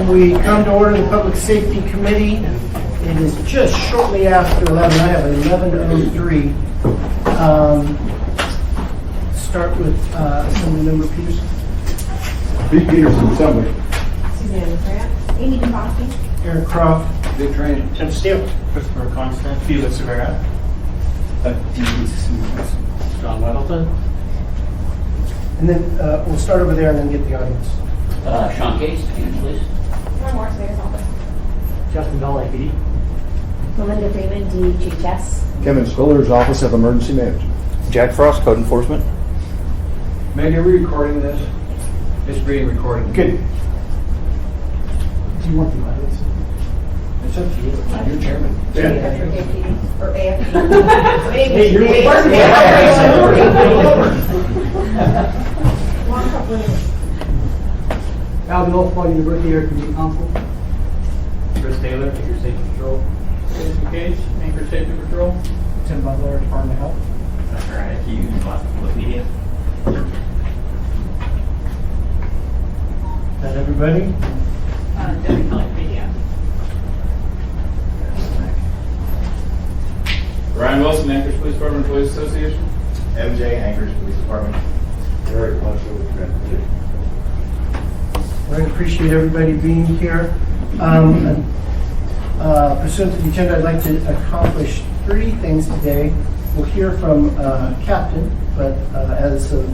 Can we come to order the Public Safety Committee? It is just shortly after 11. I have 11:03. Start with Assemblymember Peterson. Pete Peterson, Assembly. Suzanne Pratt. Amy DeFosse. Aaron Croft. Dick Train. Tim Steele. Christopher Constant, Felix Rivera, John Weddleton, And then we'll start over there and then get the audience. Sean Case, again, please. John Morris, Mayor's Office. Justin Dahl, APD. Melinda Freeman, DHS. Kevin Spiller's Office of Emergency Management. Jack Frost, Code Enforcement. Mandy, are we recording this? It's being recorded. Good. Do you want the audience? It's up to you. You're chairman. AFD. Or AFD. Hey, you're Al Milford, University Air Community Council. Chris Taylor, Anchor Safety Patrol. Jason Cage, Anchor Safety Patrol. Tim Butler, Department of Health. Dr. Ida Hughes, Boston Public Media. Is that everybody? Debbie Kelly, Media. Ryan Wilson, Anchorage Police Department Employees Association. MJ, Anchorage Police Department. Eric Blanchard with Transportation. I appreciate everybody being here. Pursuant to the agenda, I'd like to accomplish 3 things today. We'll hear from Captain, but as of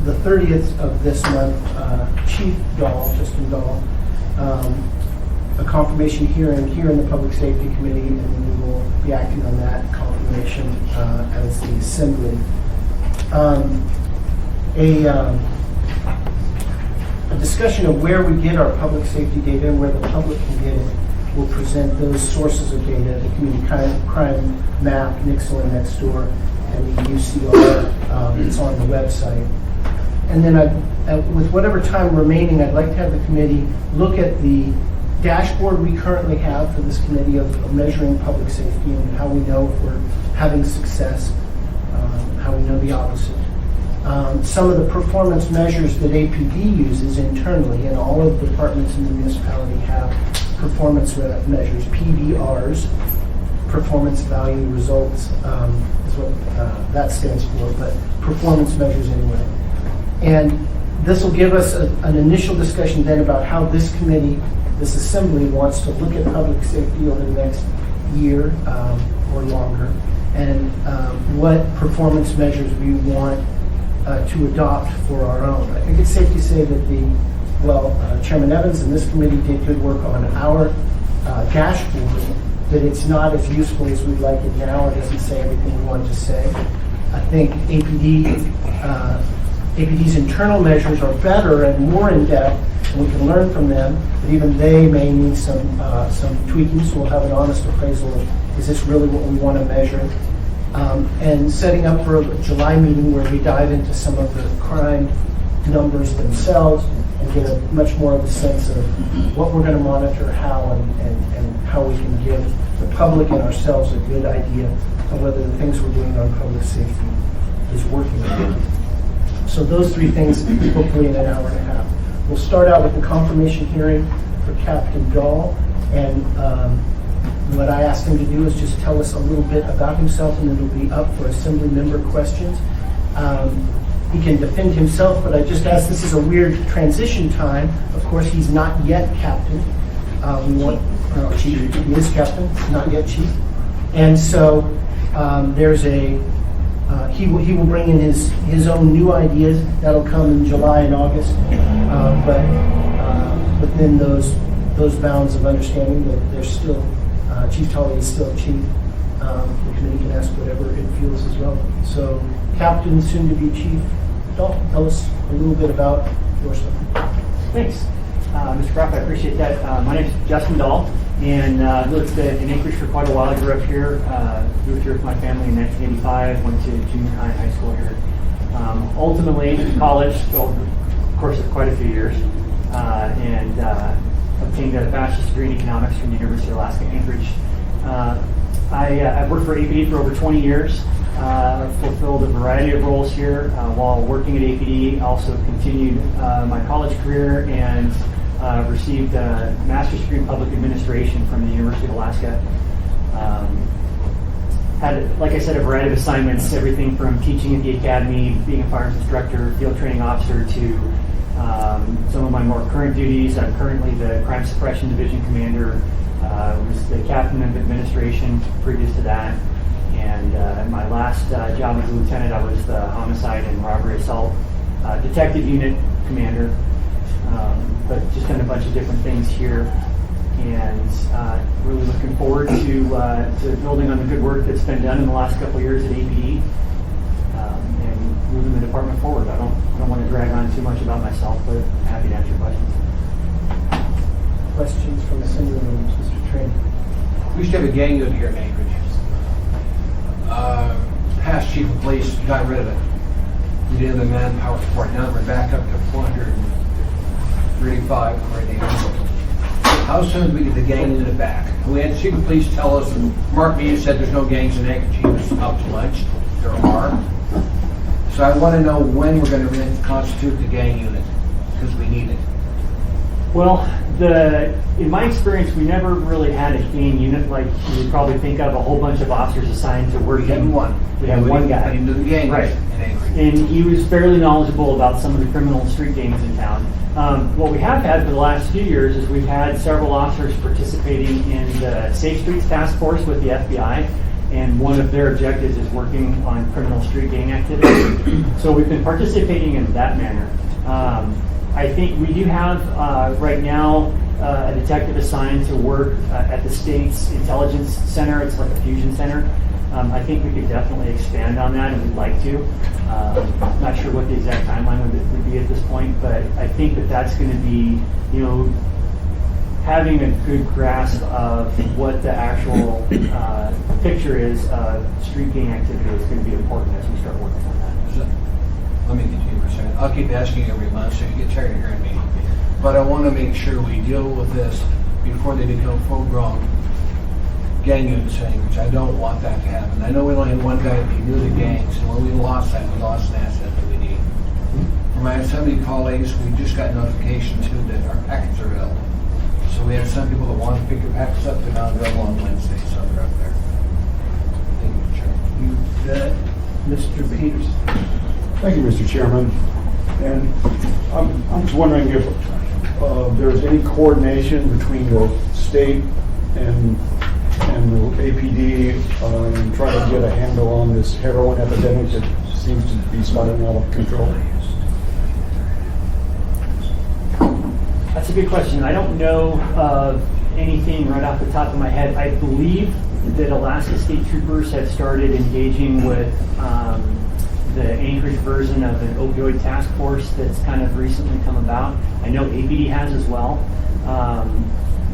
the 30th of this month, Chief Dahl, Justin Dahl, a confirmation hearing here in the Public Safety Committee, and then we will be acting on that confirmation as the Assembly. A discussion of where we get our public safety data and where the public can get it. We'll present those sources of data, the Community Crime Map, Nixle and Nextdoor, and the UCR. It's on the website. And then with whatever time remaining, I'd like to have the committee look at the dashboard we currently have for this committee of measuring public safety and how we know if we're having success, how we know the opposite. Some of the performance measures that APD uses internally, and all of the departments in the municipality have performance measures, PVRs, performance value results is what that stands for, but performance measures anyway. And this will give us an initial discussion then about how this committee, this assembly, wants to look at public safety over the next year or longer, and what performance measures we want to adopt for our own. I think it's safe to say that Chairman Evans and this committee did good work on our dashboard, that it's not as useful as we'd like it now. It doesn't say everything we want to say. I think APD's internal measures are better and more in-depth, and we can learn from them, but even they may need some tweaking, so we'll have an honest appraisal of, is this really what we want to measure? And setting up for a July meeting where we dive into some of the crime numbers themselves and get a much more of a sense of what we're going to monitor, how, and how we can give the public and ourselves a good idea of whether the things we're doing on public safety is working. So those 3 things, hopefully in an hour and a half. We'll start out with the confirmation hearing for Captain Dahl, and what I asked him to do is just tell us a little bit about himself, and then it'll be up for assembly member questions. He can defend himself, but I just asked, this is a weird transition time. Of course, he's not yet captain. Chief. He is captain, not yet chief. And so there's he will bring in his own new ideas. That'll come in July and August. But within those bounds of understanding that there's still Chief Tully is still chief. The committee can ask whatever it feels is relevant. So, Captain, soon to be Chief Dahl, tell us a little bit about yourself. Thanks. Mr. Croft, I appreciate that. My name is Justin Dahl, and lived in Anchorage for quite a while. I grew up here, moved here with my family in 1985, went to junior high and high school here. Ultimately, college, over the course of quite a few years, and obtained a bachelor's degree in economics from the University of Alaska Anchorage. I've worked for APD for over 20 years, fulfilled a variety of roles here while working at APD. Also continued my college career and received a master's degree in public administration from the University of Alaska. Had, like I said, a variety of assignments, everything from teaching at the academy, being a firearms instructor, field training officer, to some of my more current duties. I'm currently the Crime Suppression Division Commander, was the Captain of Administration previous to that, and my last job as a lieutenant, I was the Homicide and Robbery Assault Detective Unit Commander, but just done a bunch of different things here. And really looking forward to building on the good work that's been done in the last couple of years at APD, and moving the department forward. I don't want to drag on too much about myself, but I'm happy to answer questions. Questions from the assembly members, Mr. Train? We used to have a gang unit here in Anchorage. Past chief of police got rid of it. We didn't have the manpower for it. Now we're back up to 435 according to him. How soon do we get the gang unit back? We had chief of police tell us, and Mark Mead said there's no gangs in Anchorage. He was out to lunch. There are. So I want to know when we're going to reconstitute the gang unit, because we need it. Well, in my experience, we never really had a gang unit like you would probably think of, a whole bunch of officers assigned to work. We had one. We had one guy. I didn't do the gang Right. in Anchorage. And he was fairly knowledgeable about some of the criminal street gangs in town. What we have had for the last few years is we've had several officers participating in the Safe Streets Task Force with the FBI, and one of their objectives is working on criminal street gang activity. So we've been participating in that manner. I think we do have right now a detective assigned to work at the state's intelligence center. It's like a fusion center. I think we could definitely expand on that, and we'd like to. Not sure what the exact timeline would be at this point, but I think that that's going to be, having a good grasp of what the actual picture is of street gang activity is going to be important as we start working on that. Let me continue for a second. I'll keep asking every month so you get tired of hearing me. But I want to make sure we deal with this before they become full-grown gang units, which I don't want that to happen. I know we only had one guy that knew the gangs, and when we lost that, we lost an asset that we need. For my assembly colleagues, we just got notification too that our packets are ill. So we have some people that want to pick their packets up, they're not available on Wednesday, so they're up there. Thank you, Chair. You bet. Mr. Peters? Thank you, Mr. Chairman. And I'm just wondering if there's any coordination between the state and the APD in trying to get a handle on this heroin epidemic that seems to be spiraling out of control. That's a good question. I don't know of anything right off the top of my head. I believe that Alaska State Troopers have started engaging with the Anchorage version of an opioid task force that's kind of recently come about. I know APD has as well.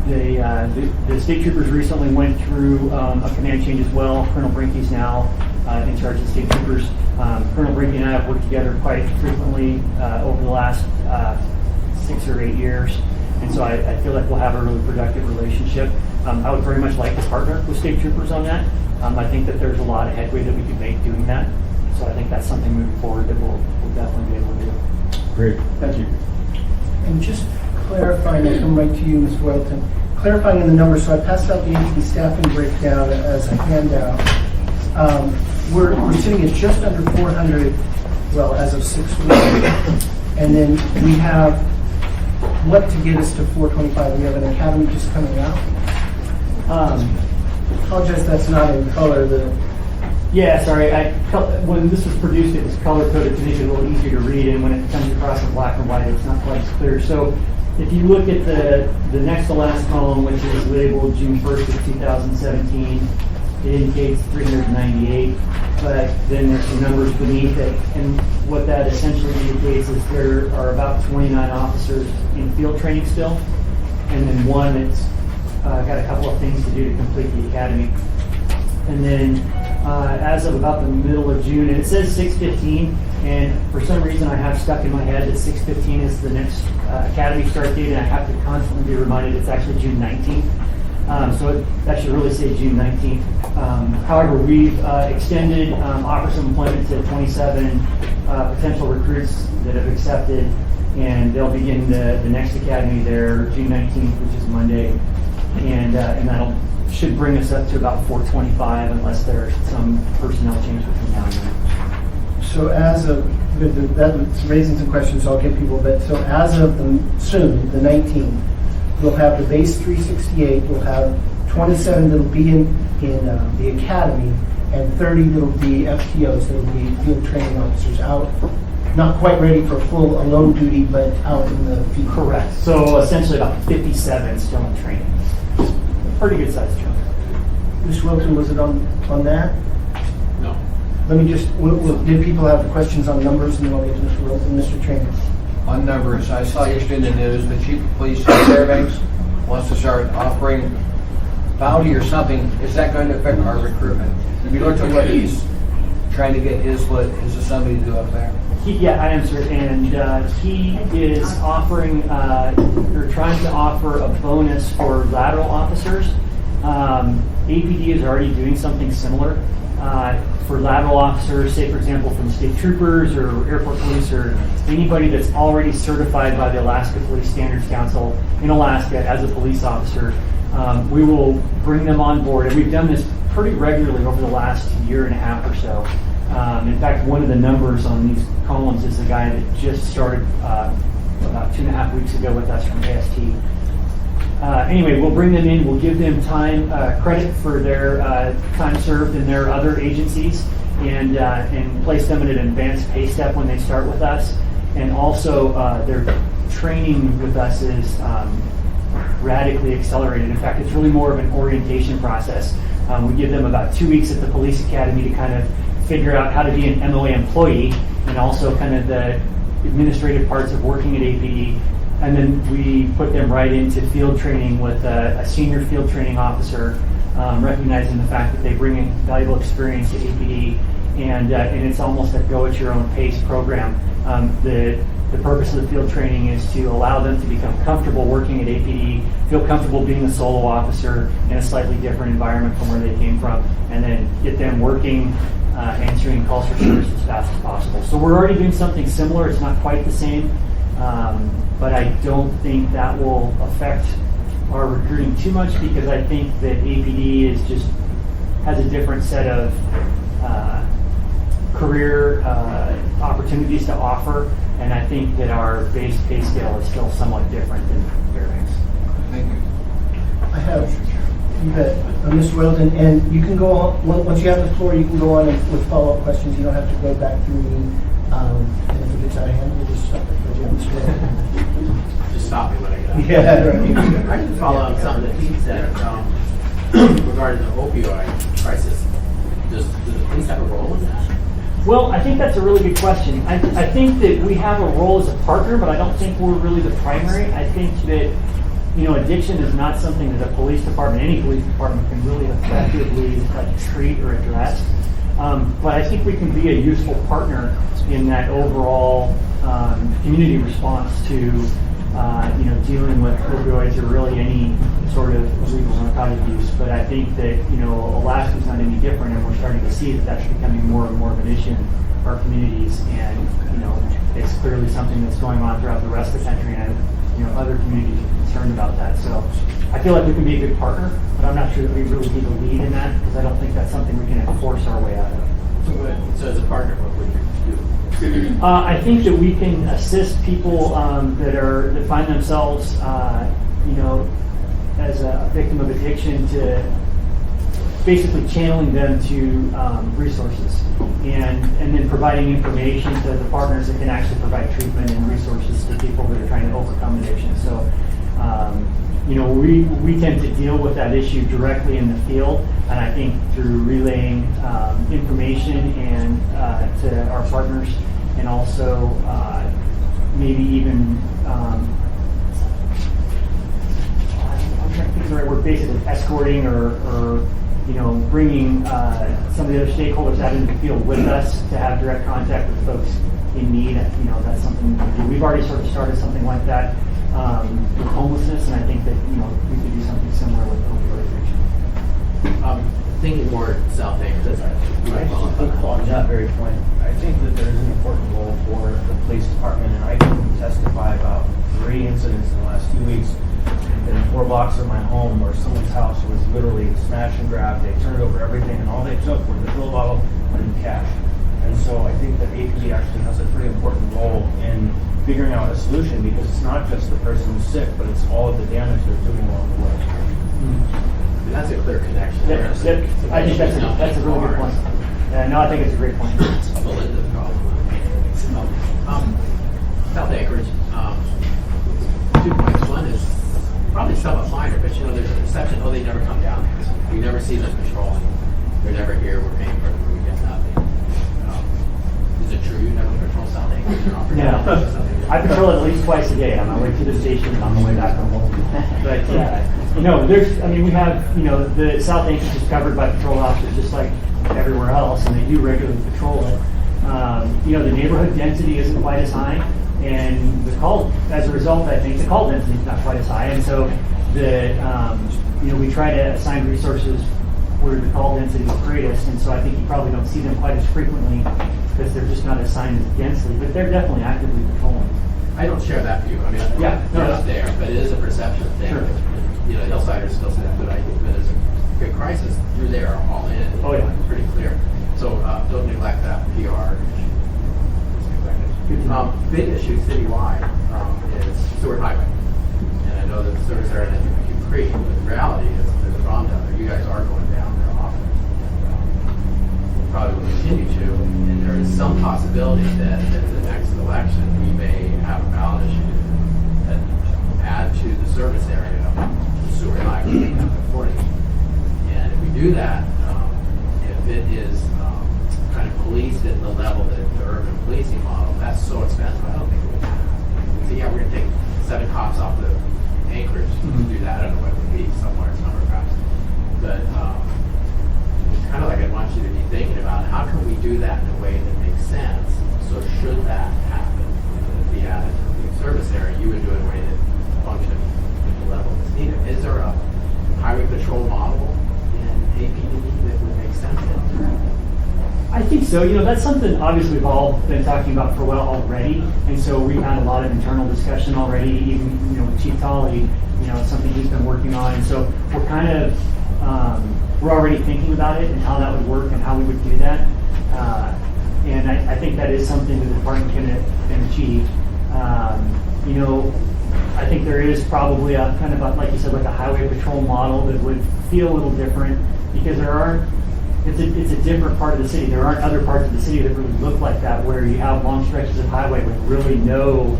The state troopers recently went through a command change as well. Colonel Brinke's now in charge of the state troopers. Colonel Brinke and I have worked together quite frequently over the last 6 or 8 years, and so I feel like we'll have a really productive relationship. I would very much like to partner with state troopers on that. I think that there's a lot of headway that we could make doing that. So I think that's something moving forward that we'll definitely be able to do. Great, thank you. And just clarifying, I'll come right to you, Mr. Welton. Clarifying in the numbers, so I passed out the APD staffing breakdown as a handout. We're sitting at just under 400, well, as of 6 weeks. And then we have, what to get us to 425? We have an academy just coming out. Apologize that's not in color. Yeah, sorry. When this was produced, it was color-coded to make it a little easier to read, and when it comes across in black and white, it's not quite as clear. So if you look at the next to last column, which is labeled June 1st of 2017, it indicates 398, but then there's some numbers beneath it, and what that essentially indicates is there are about 29 officers in field training still, and then one that's got a couple of things to do to complete the academy. And then as of about the middle of June, and it says 6/15, and for some reason I have stuck in my head that 6/15 is the next academy start date, and I have to constantly be reminded it's actually June 19th. So that should really say June 19th. However, we've extended offers of employment to 27 potential recruits that have accepted, And they'll begin the next academy there June 19th, which is Monday. And that'll should bring us up to about 425 unless there's some personnel change between now and then. So as of, that's raising some questions, so I'll give people a bit. So as of soon, the 19th, we'll have the base 368, we'll have 27 that'll be in the academy, and 30 that'll be FTOs, that'll be field training officers out, not quite ready for full alone duty, but out in the field. Correct. So essentially about 57 still in training. Pretty good sized chunk. Ms. Wilton, was it on that? No. Let me just, did people have questions on numbers, and then I'll get to Mr. Wilton, Mr. Trainer? On numbers, I saw yesterday in the news, the chief of police in Fairbanks wants to start offering bounty or something. Is that going to affect our recruitment? Have you looked at what he's trying to get his assembly to do up there? I am, sir. And he is offering, or trying to offer a bonus for lateral officers. APD is already doing something similar for lateral officers, say, for example, from state troopers or airport police or anybody that's already certified by the Alaska Police Standards Council in Alaska as a police officer. We will bring them on board, and we've done this pretty regularly over the last year and a half or so. In fact, one of the numbers on these columns is the guy that just started about 2.5 weeks ago with us from AST. Anyway, we'll bring them in, we'll give them time credit for their time served in their other agencies, and place them in an advanced pay step when they start with us. And also, their training with us is radically accelerated. In fact, it's really more of an orientation process. We give them about 2 weeks at the police academy to kind of figure out how to be an MOA employee, and also kind of the administrative parts of working at APD. And then we put them right into field training with a senior field training officer, recognizing the fact that they bring in valuable experience to APD, and it's almost a go-at-your-own-pace program. The purpose of the field training is to allow them to become comfortable working at APD, feel comfortable being a solo officer in a slightly different environment from where they came from, and then get them working, answering calls for service as fast as possible. So we're already doing something similar. It's not quite the same, but I don't think that will affect our recruiting too much, because I think that APD has a different set of career opportunities to offer, and I think that our base pay scale is still somewhat different than Fairbanks. Thank you. I have, you bet, Mr. Weldon, and you can go on, once you have the floor, you can go on with follow-up questions. You don't have to go back through me, and if it gets out of hand, we'll just stop it for you, Mr. Weldon. Just stop me when I get out. Yeah, right. I can follow up some of the things that regarding the opioid crisis. Does the police have a role in that? Well, I think that's a really good question. I think that we have a role as a partner, but I don't think we're really the primary. I think that, addiction is not something that a police department, any police department, can really effectively treat or address. But I think we can be a useful partner in that overall community response to dealing with opioids or really any sort of illegal narcotic use. But I think that, Alaska's not any different, and we're starting to see that that's becoming more and more of an issue in our communities. And, it's clearly something that's going on throughout the rest of the country, and, other communities are concerned about that. So I feel like we can be a good partner, but I'm not sure that we really need a lead in that, because I don't think that's something we can enforce our way out of. So as a partner, what would you do? I think that we can assist people that find themselves, as a victim of addiction, to basically channeling them to resources, and then providing information to the partners that can actually provide treatment and resources to people that are trying to overcome addiction. So, we tend to deal with that issue directly in the field, and I think through relaying information and to our partners, and also maybe even I'm trying to think of the right word, basically escorting or bringing some of the other stakeholders out into the field with us to have direct contact with folks in need. That's something we do. We've already sort of started something like that with homelessness, and I think that we could do something similar with opioid addiction. Thinking more South Anchorage. On that very point, I think that there's an important role for the police department, and I can testify incidents in the last 2 weeks in 4 blocks of my home where someone's house was literally smash and grab. They turned over everything, and all they took was the pill bottle and cash. And so I think that APD actually has a pretty important role in figuring out a solution, because it's not just the person who's sick, but it's all of the damage they're doing along the way. That's a clear connection there. I think that's a really good point. No, I think it's a great point. Belinda's problem. South Anchorage, 2 points. One is probably somewhat minor, but there's a perception, they never come down there. We never see them patrolling. They're never here. We're paying for them. We get nothing. Is it true you never patrol South Anchorage? No. I patrol it at least twice a day on my way to the station and on the way back home. But, we have, the South Anchorage is covered by patrol officers just like everywhere else, and they do regularly patrol it. The neighborhood density isn't quite as high, and as a result, I think the call density is not quite as high, and so we try to assign resources where the call density is greatest, and so I think you probably don't see them quite as frequently because they're just not assigned as densely, but they're definitely actively patrolling. I don't share that view. I mean, it's there, but it is a perception thing. Sure. Hillsiders still say that, but I think that as a good crisis, you're there all in. Oh, yeah. It's pretty clear. So don't neglect that PR. Big issue citywide is Seward Highway. And I know that the service area in Acute Creek, but the reality is there's a problem down there. You guys are going down there often. And, probably will continue to. And there is some possibility that at the next election we may have a ballot issue that add to the service area of the Seward Highway down to 40. And if we do that, if it is kind of policed at the level that the urban policing model, that's so expensive, I don't think it would happen. So yeah, we're going to take 7 cops off the Anchorage to do that. I don't know what it would be, somewhere somewhere perhaps. But it's kind of like I want you to be thinking about how can we do that in a way that makes sense. So should that happen, be added to the service area, you would do it in a way that function at the level that's needed. Is there a highway patrol model in APD that would make sense? I think so. That's something obviously we've all been talking about for a while already, and so we've had a lot of internal discussion already. Even with Chief Tolley, it's something he's been working on, and so we're kind of we're already thinking about it and how that would work and how we would do that. And I think that is something that the department can achieve. I think there is probably a kind of like you said, like a highway patrol model that would feel a little different because it's a different part of the city. There aren't other parts of the city that really look like that, where you have long stretches of highway with really no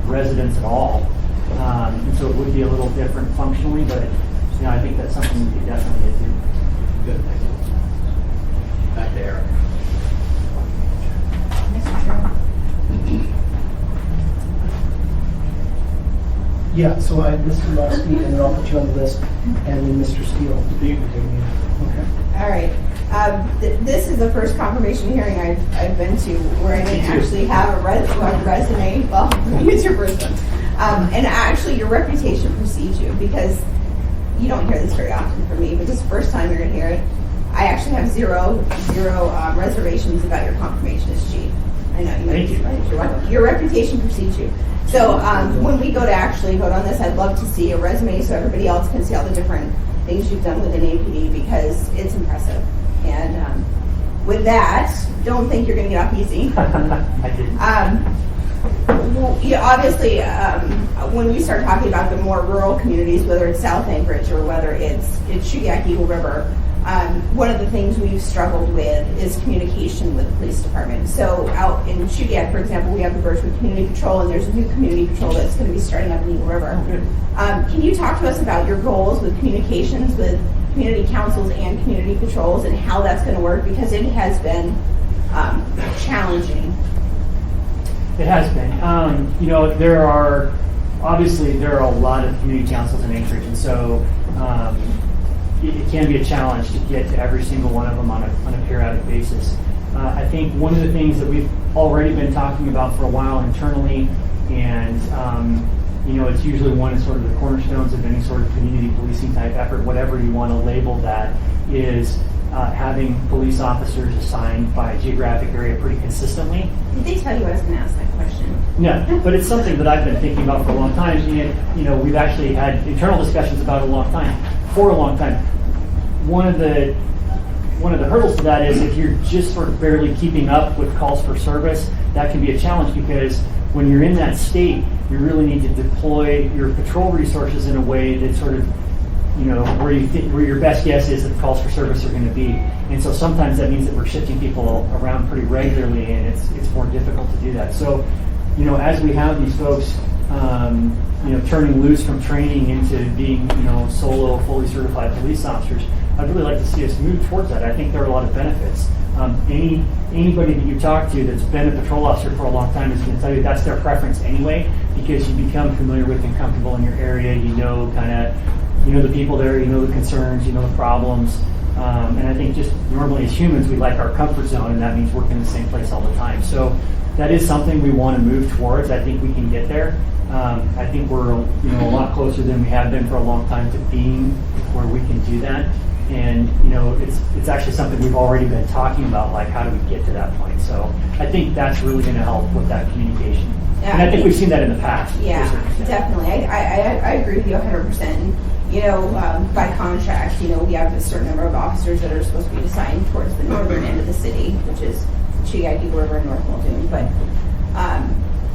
residents at all. And so it would be a little different functionally, but I think that's something we could definitely get to. Good, thank you. Back to Eric. Mr. Chairman. Yeah, so I have Mr. Lusky, and then I'll put you on the list, and then Mr. Steele. Okay. All right. This is the first confirmation hearing I've been to where I didn't actually have a resume. Well, it's your first one. And actually, your reputation precedes you, because you don't hear this very often from me, but this is the first time you're going to hear it. I actually have zero reservations about your confirmation as chief. I know you. Thank you. You're welcome. Your reputation precedes you. So when we go to actually vote on this, I'd love to see a resume so everybody else can see all the different things you've done within APD, because it's impressive. And with that, don't think you're going to get off easy. I didn't. Obviously, when we start talking about the more rural communities, whether it's South Anchorage or whether it's Shuyak Eagle River, one of the things we've struggled with is communication with the police department. So out in Shuyak, for example, we have the Birchwood Community Patrol, and there's a new community patrol that's going to be starting up in Eagle River. Can you talk to us about your goals with communications with community councils and community patrols and how that's going to work? Because it has been challenging. It has been. There are a lot of community councils in Anchorage, and so it can be a challenge to get to every single one of them on a periodic basis. I think one of the things that we've already been talking about for a while internally, and it's usually one of sort of the cornerstones of any sort of community policing type effort, whatever you want to label that, is having police officers assigned by geographic area pretty consistently. Did they tell you I was going to ask that question? No, but it's something that I've been thinking about for a long time, and we've actually had internal discussions about it for a long time. One of the hurdles to that is if you're just sort of barely keeping up with calls for service, that can be a challenge because when you're in that state, you really need to deploy your patrol resources in a way that sort of, where your best guess is that the calls for service are going to be. And so sometimes that means that we're shifting people around pretty regularly, and it's more difficult to do that. So, as we have these folks, turning loose from training into being, solo, fully certified police officers, I'd really like to see us move towards that. I think there are a lot of benefits. Anybody that you talk to that's been a patrol officer for a long time is going to tell you that's their preference anyway, because you become familiar with and comfortable in your area. You know the people there, you know the concerns, you know the problems. And I think just normally as humans, we like our comfort zone, and that means working in the same place all the time. So that is something we want to move towards. I think we can get there. I think we're a lot closer than we have been for a long time to being where we can do that. And it's actually something we've already been talking about, like how do we get to that point. So I think that's really going to help with that communication. Yeah, and I think we've seen that in the past. Yeah, to a certain extent. definitely. I agree with you 100%. By contract, we have a certain number of officers that are supposed to be assigned towards the northern end of the city, which is Chiaggi River and North Muldoon. But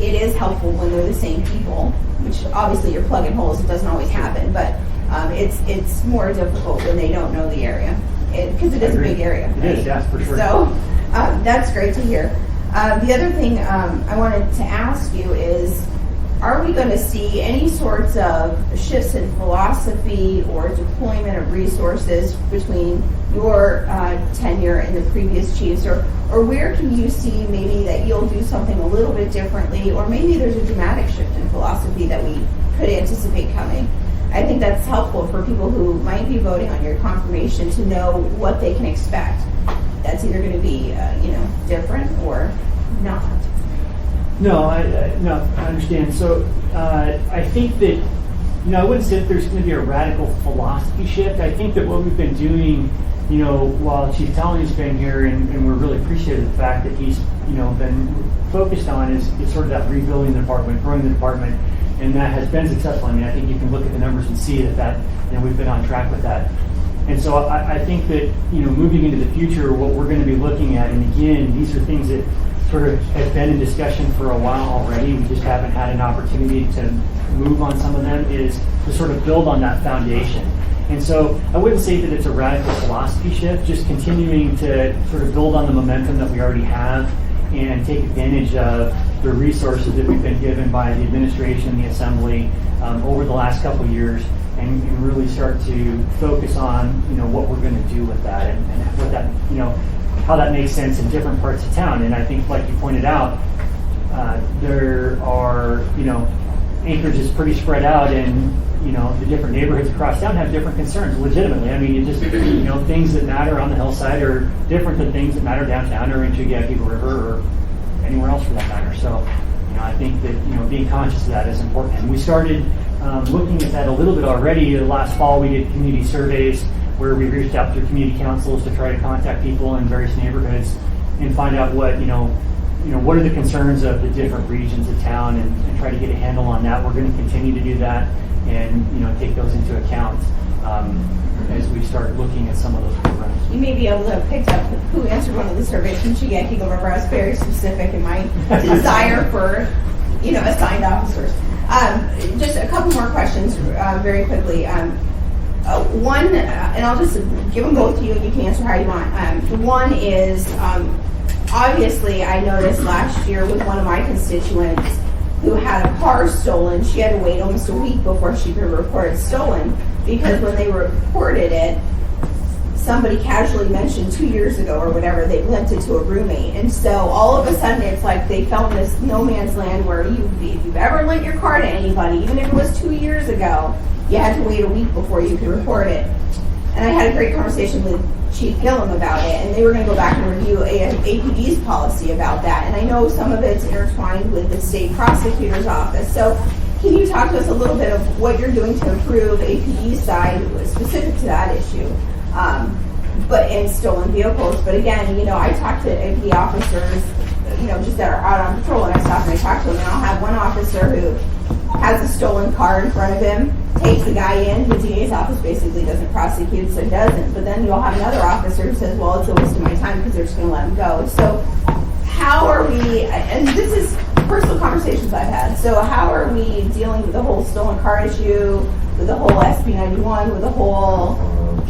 it is helpful when they're the same people, which obviously you're plugging holes. It doesn't always happen, but it's more difficult when they don't know the area, because it is a big area. It is, yeah, for sure. So that's great to hear. The other thing I wanted to ask you is, are we going to see any sorts of shifts in philosophy or deployment of resources between your tenure and the previous chiefs, or where can you see maybe that you'll do something a little bit differently, or maybe there's a dramatic shift in philosophy that we could anticipate coming? I think that's helpful for people who might be voting on your confirmation to know what they can expect. That's either going to be, different or not. No, I understand. So I think that, I wouldn't say that there's going to be a radical philosophy shift. I think that what we've been doing, while Chief Talley's been here, and we're really appreciative of the fact that he's, been focused on is sort of that rebuilding the department, growing the department, and that has been successful. I mean, I think you can look at the numbers and see that we've been on track with that. And so I think that, moving into the future, what we're going to be looking at, and again, these are things that sort of have been in discussion for a while already, we just haven't had an opportunity to move on some of them, is to sort of build on that foundation. And so I wouldn't say that it's a radical philosophy shift, just continuing to sort of build on the momentum that we already have and take advantage of the resources that we've been given by the administration and the assembly over the last couple of years, and really start to focus on what we're going to do with that, and what that how that makes sense in different parts of town. And I think, like you pointed out, there are Anchorage is pretty spread out, and the different neighborhoods across town have different concerns. Legitimately, I mean, it just things that matter on the hillside are different than things that matter downtown or in Chiaggi River or anywhere else for that matter. So I think that being conscious of that is important. And we started looking at that a little bit already. Last fall, we did community surveys where we reached out through community councils to try to contact people in various neighborhoods and find out what what are the concerns of the different regions of town, and try to get a handle on that. We're going to continue to do that, and take those into account as we start looking at some of those programs. You may be able to have picked up who answered one of the surveys from Chiaggi River. I was very specific in my desire for assigned officers. Just a couple more questions very quickly. One, and I'll just give them both to you, and you can answer how you want. One is, obviously, I noticed last year with one of my constituents who had a car stolen, she had to wait almost a week before she could report it stolen, because when they reported it, somebody casually mentioned 2 years ago or whatever, they lent it to a roommate. And so all of a sudden, it's like they fell in this no man's land where if you've ever lent your car to anybody, even if it was 2 years ago, you had to wait a week before you could report it. And I had a great conversation with Chief Gillum about it, and they were going to go back and review APD's policy about that. And I know some of it's intertwined with the state prosecutor's office. So can you talk to us a little bit of what you're doing to improve APD's side specific to that issue? but in stolen vehicles. But again, I talk to APD officers, just that are out on patrol, and I stop and I talk to them, and I'll have one officer who has a stolen car in front of him, takes the guy in, the DA's office basically doesn't prosecute, so doesn't. But then you'll have another officer who says, well, it's a waste of my time because they're just going to let him go. So how are we, and this is personal conversations I've had, so how are we dealing with the whole stolen car issue, with the whole SB 91, with the whole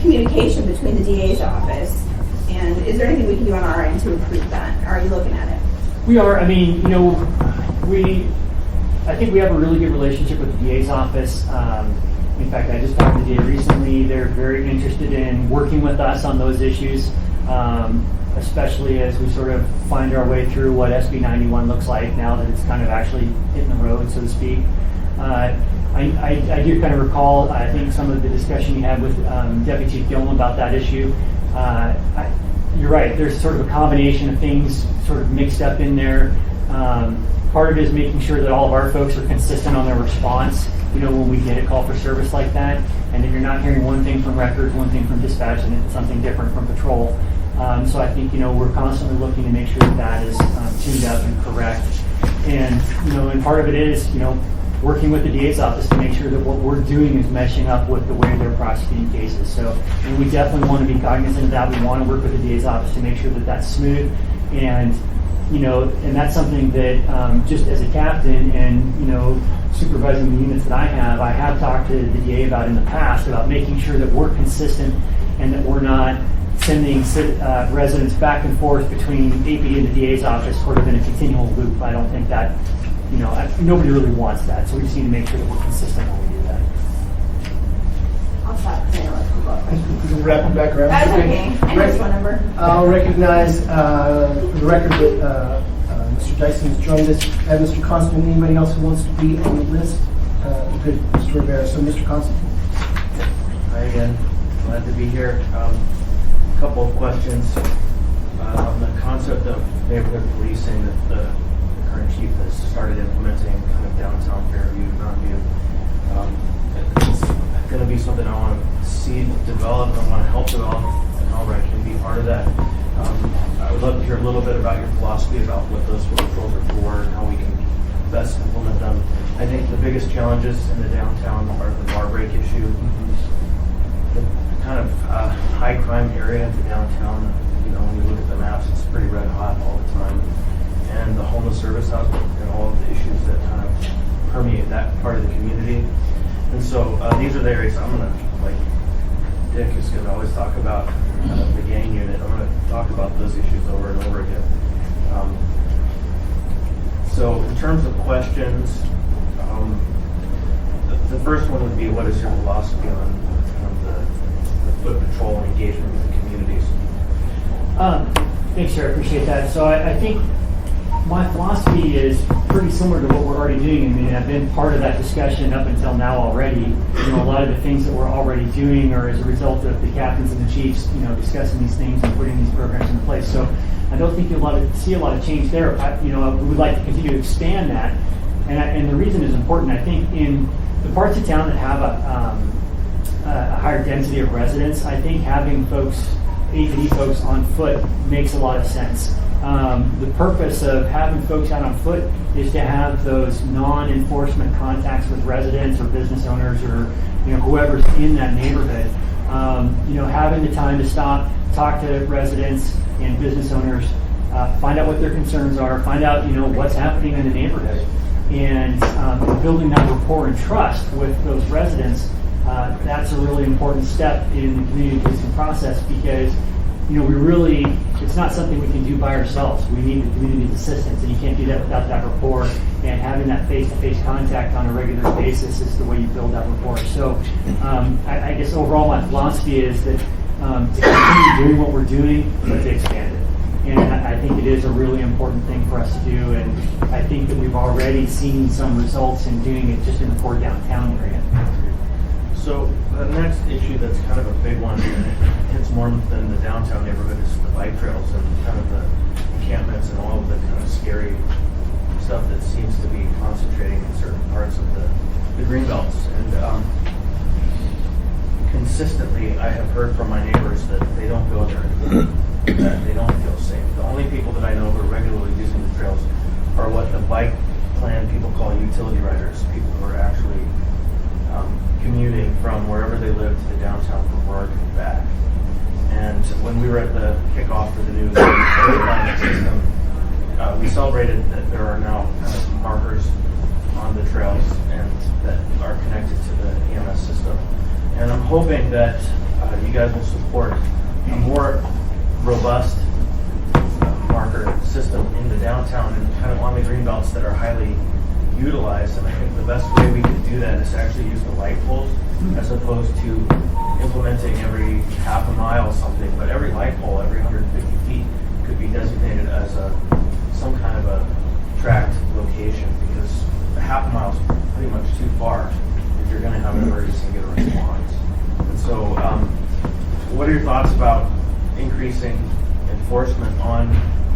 communication between the DA's office? And is there anything we can do on our end to improve that? Are you looking at it? We are. I mean, I think we have a really good relationship with the DA's office. In fact, I just talked to the DA recently. They're very interested in working with us on those issues, especially as we sort of find our way through what SB 91 looks like now that it's kind of actually hitting the road, so to speak. I do kind of recall, I think, some of the discussion you had with Deputy Chief Gilman about that issue. You're right, there's sort of a combination of things sort of mixed up in there. Part of it is making sure that all of our folks are consistent on their response, when we get a call for service like that, and that you're not hearing one thing from records, one thing from dispatch, and it's something different from patrol. So I think, we're constantly looking to make sure that is tuned up and correct. And, and part of it is, working with the DA's office to make sure that what we're doing is meshing up with the way they're prosecuting cases. So, and we definitely want to be cognizant of that. We want to work with the DA's office to make sure that that's smooth. And, and that's something that just as a captain and, supervising the units that I have talked to the DA about in the past about making sure that we're consistent and that we're not sending residents back and forth between APD and the DA's office sort of in a continual loop. I don't think that, nobody really wants that. So we just need to make sure that we're consistent when we do that. I'll stop saying We can wrap it back around. That's okay. I know this one number. I'll recognize, for the record, that Mr. Dyson has joined us, and Mr. Constantine. Anybody else who wants to be on the list? Good, Mr. Rivera. So, Mr. Constantine. Hi again, glad to be here. A couple of questions on the concept of neighborhood policing that the current chief has started implementing kind of downtown Fairview, Grandview. It's going to be something I want to see develop, I want to help develop, and how I can be part of that. I would love to hear a little bit about your philosophy about what those patrols are for and how we can best implement them. I think the biggest challenges in the downtown are the bar break issue, the kind of high crime area of the downtown. When you look at the maps, it's pretty red hot all the time. And the homeless service housing and all of the issues that kind of permeate that part of the community. And so these are the areas I'm going to, like Dick is going to always talk about the gang unit. I'm going to talk about those issues over and over again. So in terms of questions, the first one would be, what is your philosophy on the foot patrol and engagement with the communities? Thanks, sir. I appreciate that. So I think my philosophy is pretty similar to what we're already doing. I mean, I've been part of that discussion up until now already. A lot of the things that we're already doing are as a result of the captains and the chiefs, discussing these things and putting these programs into place. So I don't think you'll see a lot of change there. We would like to continue to expand that. And the reason is important. I think in the parts of town that have a higher density of residents, I think having APD folks on foot makes a lot of sense. The purpose of having folks out on foot is to have those non-enforcement contacts with residents or business owners or whoever's in that neighborhood. Having the time to stop, talk to residents and business owners, find out what their concerns are, find out what's happening in the neighborhood, and building that rapport and trust with those residents. That's a really important step in the community policing process because it's not something we can do by ourselves. We need the community's assistance, and you can't do that without that rapport. And having that face-to-face contact on a regular basis is the way you build that rapport. So I guess overall my philosophy is that to continue doing what we're doing, but to expand it. And I think it is a really important thing for us to do, and I think that we've already seen some results in doing it just in the core downtown area. So the next issue that's kind of a big one, and it hits more than the downtown neighborhood, is the bike trails and kind of the encampments and all of the kind of scary stuff that seems to be concentrating in certain parts of the green belts. And consistently, I have heard from my neighbors that they don't go there, that they don't feel safe. The only people that I know who are regularly using the trails are what the bike plan people call utility riders, people who are actually commuting from wherever they live to the downtown from work and back. And when we were at the kickoff for the new road line system, we celebrated that there are now kind of markers on the trails and that are connected to the EMS system. And I'm hoping that you guys will support a more robust marker system in the downtown and kind of on the green belts that are highly utilized. And I think the best way we could do that is to actually use the light poles as opposed to implementing every half a mile something. But every light pole, every 150 feet, could be designated as some kind of a tracked location, because a half a mile is pretty much too far if you're going to have an emergency and get a response. And so, what are your thoughts about increasing enforcement on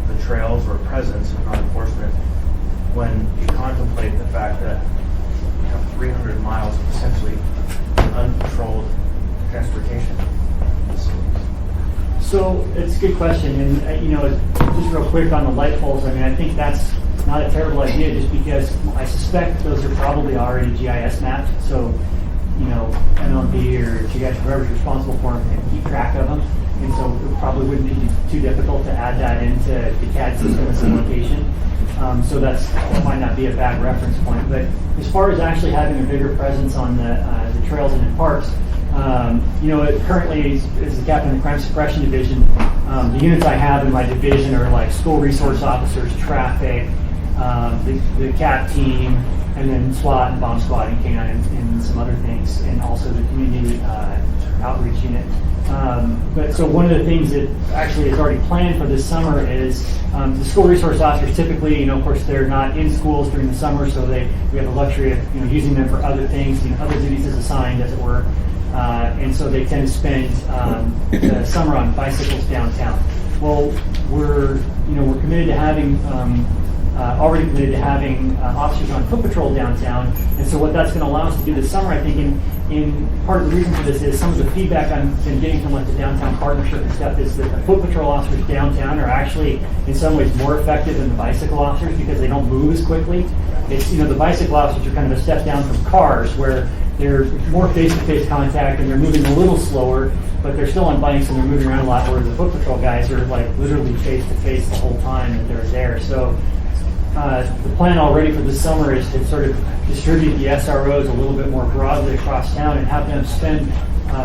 the trails, or presence if not enforcement, when you contemplate the fact that you have 300 miles of essentially uncontrolled transportation facilities? So it's a good question, and just real quick on the light poles. I mean, I think that's not a terrible idea, just because I suspect those are probably already GIS mapped. So, MLB or GIS, whoever's responsible for them, can keep track of them, and so it probably wouldn't be too difficult to add that into the CAD system at some location. So that might not be a bad reference point. But as far as actually having a bigger presence on the trails and in parks, currently as the captain of the crime suppression division, the units I have in my division are like school resource officers, traffic, the CAT team, and then SWAT and bomb squad and K9 and some other things, and also the community outreach unit. But so one of the things that actually is already planned for this summer is the school resource officers typically, of course, they're not in schools during the summer, so we have the luxury of using them for other things, other duties as assigned, as it were. And so they tend to spend the summer on bicycles downtown. Well, we're committed to having already committed to having officers on foot patrol downtown, and so what that's going to allow us to do this summer, I think, in part of the reason for this is some of the feedback I've been getting from the downtown partnership and stuff is that the foot patrol officers downtown are actually in some ways more effective than the bicycle officers because they don't move as quickly. It's the bicycle officers are kind of a step down from cars where they're more face-to-face contact and they're moving a little slower, but they're still on bikes and they're moving around a lot, where the foot patrol guys are literally face-to-face the whole time that they're there. So the plan already for this summer is to sort of distribute the SROs a little bit more broadly across town and have them spend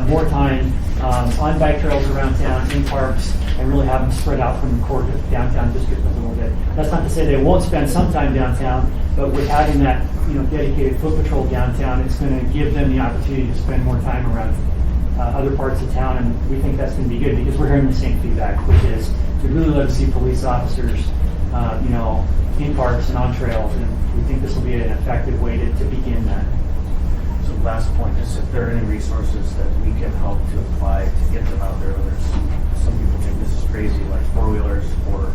more time on bike trails around town, in parks, and really have them spread out from the core downtown district a little bit. That's not to say they won't spend some time downtown, but with having that dedicated foot patrol downtown, it's going to give them the opportunity to spend more time around other parts of town, and we think that's going to be good because we're hearing the same feedback, which is we'd really love to see police officers in parks and on trails, and we think this will be an effective way to begin that. So last point is if there are any resources that we can help to apply to get them out there. There's some people think this is crazy, like four-wheelers or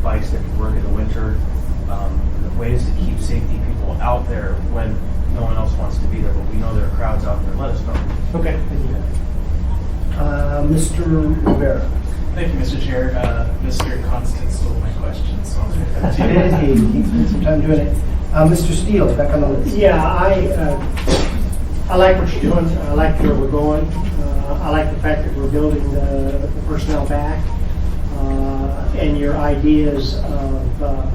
bikes that can work in the winter. Ways to keep safety people out there when no one else wants to be there, but we know there are crowds out there. Let us know. Okay, thank you. Mr. Rivera. Thank you, Mr. Chair. Mr. Constance stole my question, so I'm going to Hey, he spent some time doing it. Mr. Steele, back on the list. Yeah, I like what you're doing. I like where we're going. I like the fact that we're building the personnel back. And your ideas of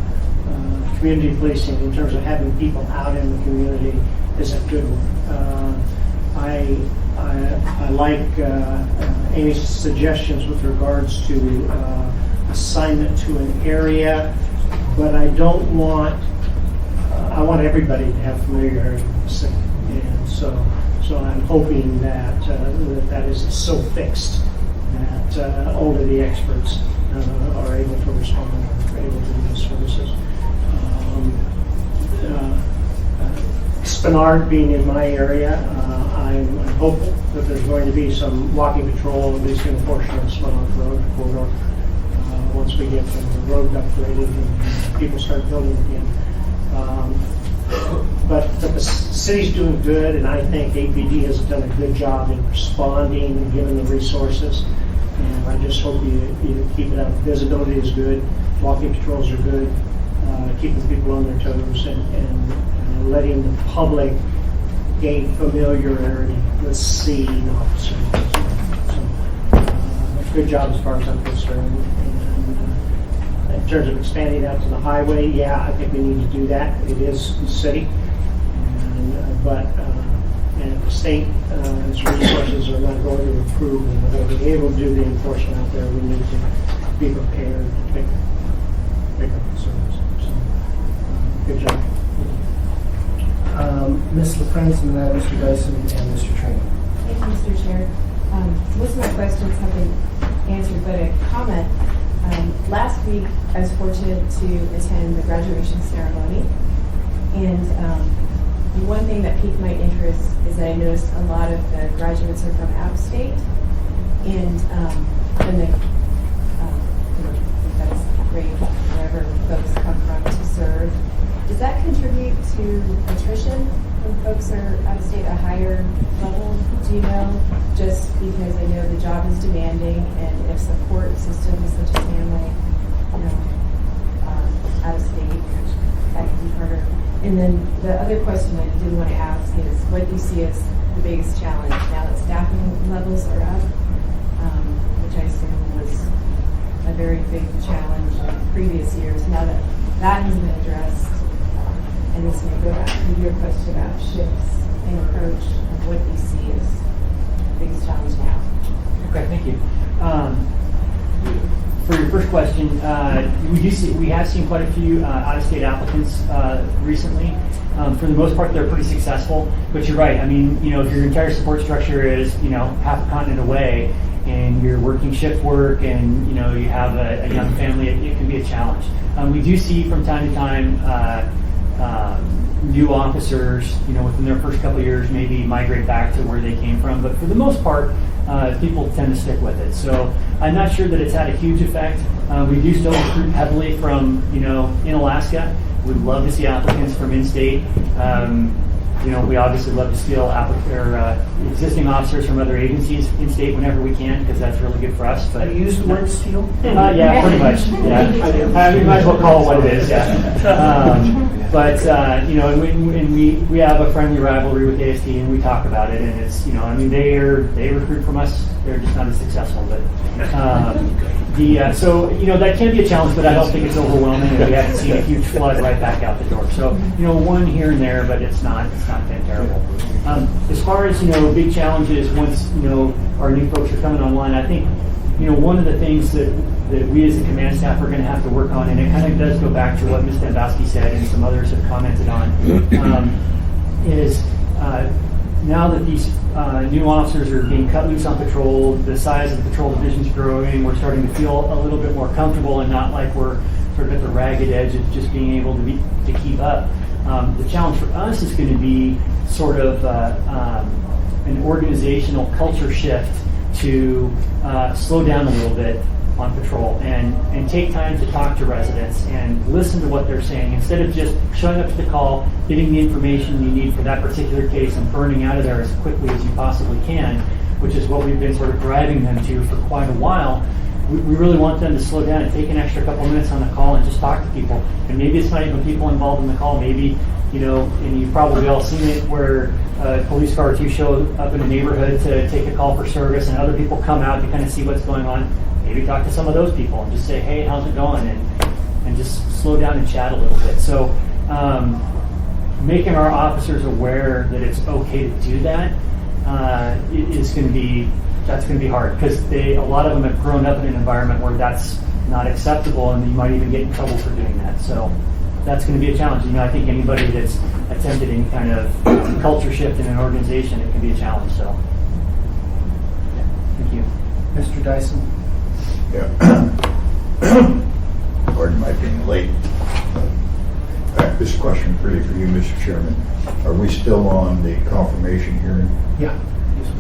community policing in terms of having people out in the community is a good one. I like Amy's suggestions with regards to assignment to an area, but I don't want. I want everybody to have familiarity with the city, and so I'm hoping that that isn't so fixed that only the experts are able to respond or able to do these services. Spenard being in my area, I'm hopeful that there's going to be some walking patrol, at least in a portion of the Spenard Road corridor, once we get the road upgraded and people start building again. But the city's doing good, and I think APD has done a good job in responding and giving the resources. And I just hope you keep it up. Visibility is good, walking patrols are good, keeping people on their toes, and letting the public gain familiarity with seeing officers. So, good job as far as I'm concerned. And in terms of expanding out to the highway, yeah, I think we need to do that. It is the city. And the state's resources are not going to improve, and we're going to be able to do the enforcement out there. We need to be prepared to pick up the service. So, good job. Ms. LaFrance, and then Mr. Dyson and Mr. Trainer. Thank you, Mr. Chair. Most of my questions have been answered, but a comment. Last week, I was fortunate to attend the graduation ceremony, and one thing that piqued my interest is that I noticed a lot of the graduates are from out of state, and that's great wherever folks come from to serve. Does that contribute to attrition when folks are out of state at a higher level? Do you know? Just because I know the job is demanding, and if support systems such as family, out of state, that can be harder. And then the other question I did want to ask is, what do you see as the biggest challenge now that staffing levels are up, which I assume was a very big challenge in previous years. Now that that has been addressed, and this may go back to your question about shifts and approach, and what do you see as the biggest challenge now? Okay, thank you. For your first question, we have seen quite a few out-of-state applicants recently. For the most part, they're pretty successful. But you're right. I mean, if your entire support structure is, half a continent away, and you're working shift work, and you have a young family, it can be a challenge. We do see from time to time new officers, within their first couple of years, maybe migrate back to where they came from. But for the most part, people tend to stick with it. So I'm not sure that it's had a huge effect. We do still recruit heavily from, in Alaska. We'd love to see applicants from in-state. We obviously love to steal existing officers from other agencies in-state whenever we can, because that's really good for us. But You use the word steal? yeah, pretty much. Yeah, we might as well call it what it is. Yeah. And we have a friendly rivalry with AST, and we talk about it. And it's they recruit from us. They're just not as successful. But that can be a challenge, but I don't think it's overwhelming, and we haven't seen a huge flood right back out the door. So one here and there, but it's not been terrible. As far as big challenges once our new folks are coming online, I think one of the things that we as a command staff are going to have to work on, and it kind of does go back to what Ms. Dembowski said and some others have commented on, is now that these new officers are being cut loose on patrol, the size of the patrol division's growing, we're starting to feel a little bit more comfortable and not like we're sort of at the ragged edge of just being able to keep up. The challenge for us is going to be sort of an organizational culture shift to slow down a little bit on patrol and take time to talk to residents and listen to what they're saying instead of just showing up to the call, getting the information you need for that particular case and burning out of there as quickly as you possibly can, which is what we've been sort of driving them to for quite a while. We really want them to slow down and take an extra couple minutes on the call and just talk to people. And maybe it's not even people involved in the call. Maybe, and you've probably all seen it where a police car or two show up in the neighborhood to take a call for service and other people come out to kind of see what's going on. Maybe talk to some of those people and just say, hey, how's it going? And just slow down and chat a little bit. So making our officers aware that it's okay to do that is going to be hard because a lot of them have grown up in an environment where that's not acceptable and you might even get in trouble for doing that. So that's going to be a challenge. I think anybody that's attempted any kind of culture shift in an organization, it can be a challenge. So thank you. Mr. Dyson? Yeah. Pardon my being late. This question really for you, Mr. Chairman. Are we still on the confirmation hearing? Yeah.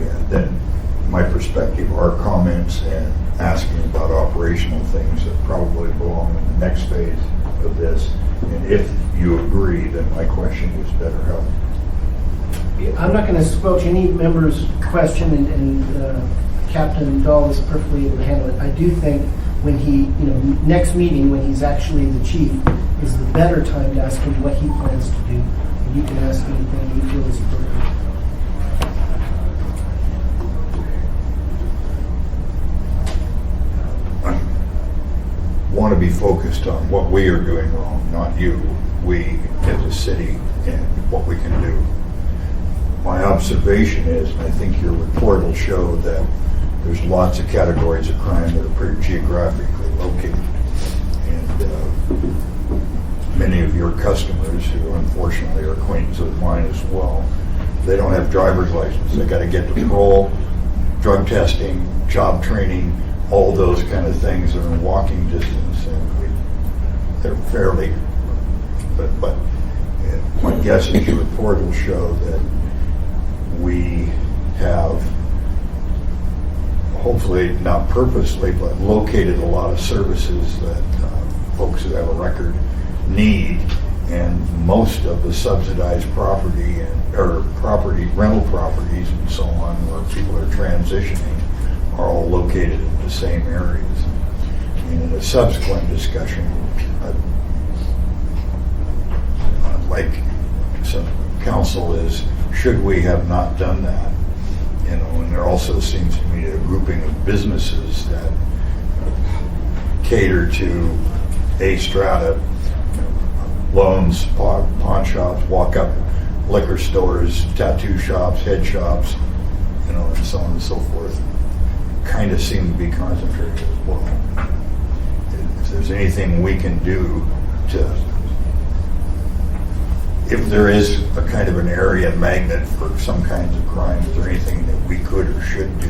Yeah. Then my perspective, our comments and asking about operational things that probably belong in the next phase of this? And if you agree, then my question is better held. I'm not going to squelch any member's question, and Captain Dahl is perfectly able to handle it. I do think when he, next meeting, when he's actually the chief, is the better time to ask him what he plans to do. And you can ask anything you feel is appropriate. I want to be focused on what we are doing wrong, not you, we as a city, and what we can do. My observation is, and I think your report will show, that there's lots of categories of crime that are pretty geographically located. And many of your customers, who unfortunately are acquaintances of mine as well, they don't have driver's license. They got to get to parole, drug testing, job training, all those kind of things are in walking distance, and they're fairly, but my guess is your report will show that we have, hopefully not purposely, but located a lot of services that folks who have a record need, and most of the subsidized property or rental properties and so on, where people are transitioning, are all located in the same areas. And in a subsequent discussion, I'd like some counsel is, should we have not done that? And there also seems to me a grouping of businesses that cater to a strata, loans, pawn shops, walk-up liquor stores, tattoo shops, head shops, and so on and so forth, kind of seem to be concentrated as well. If there's anything we can do to, if there is a kind of an area magnet for some kinds of crime, is there anything that we could or should do,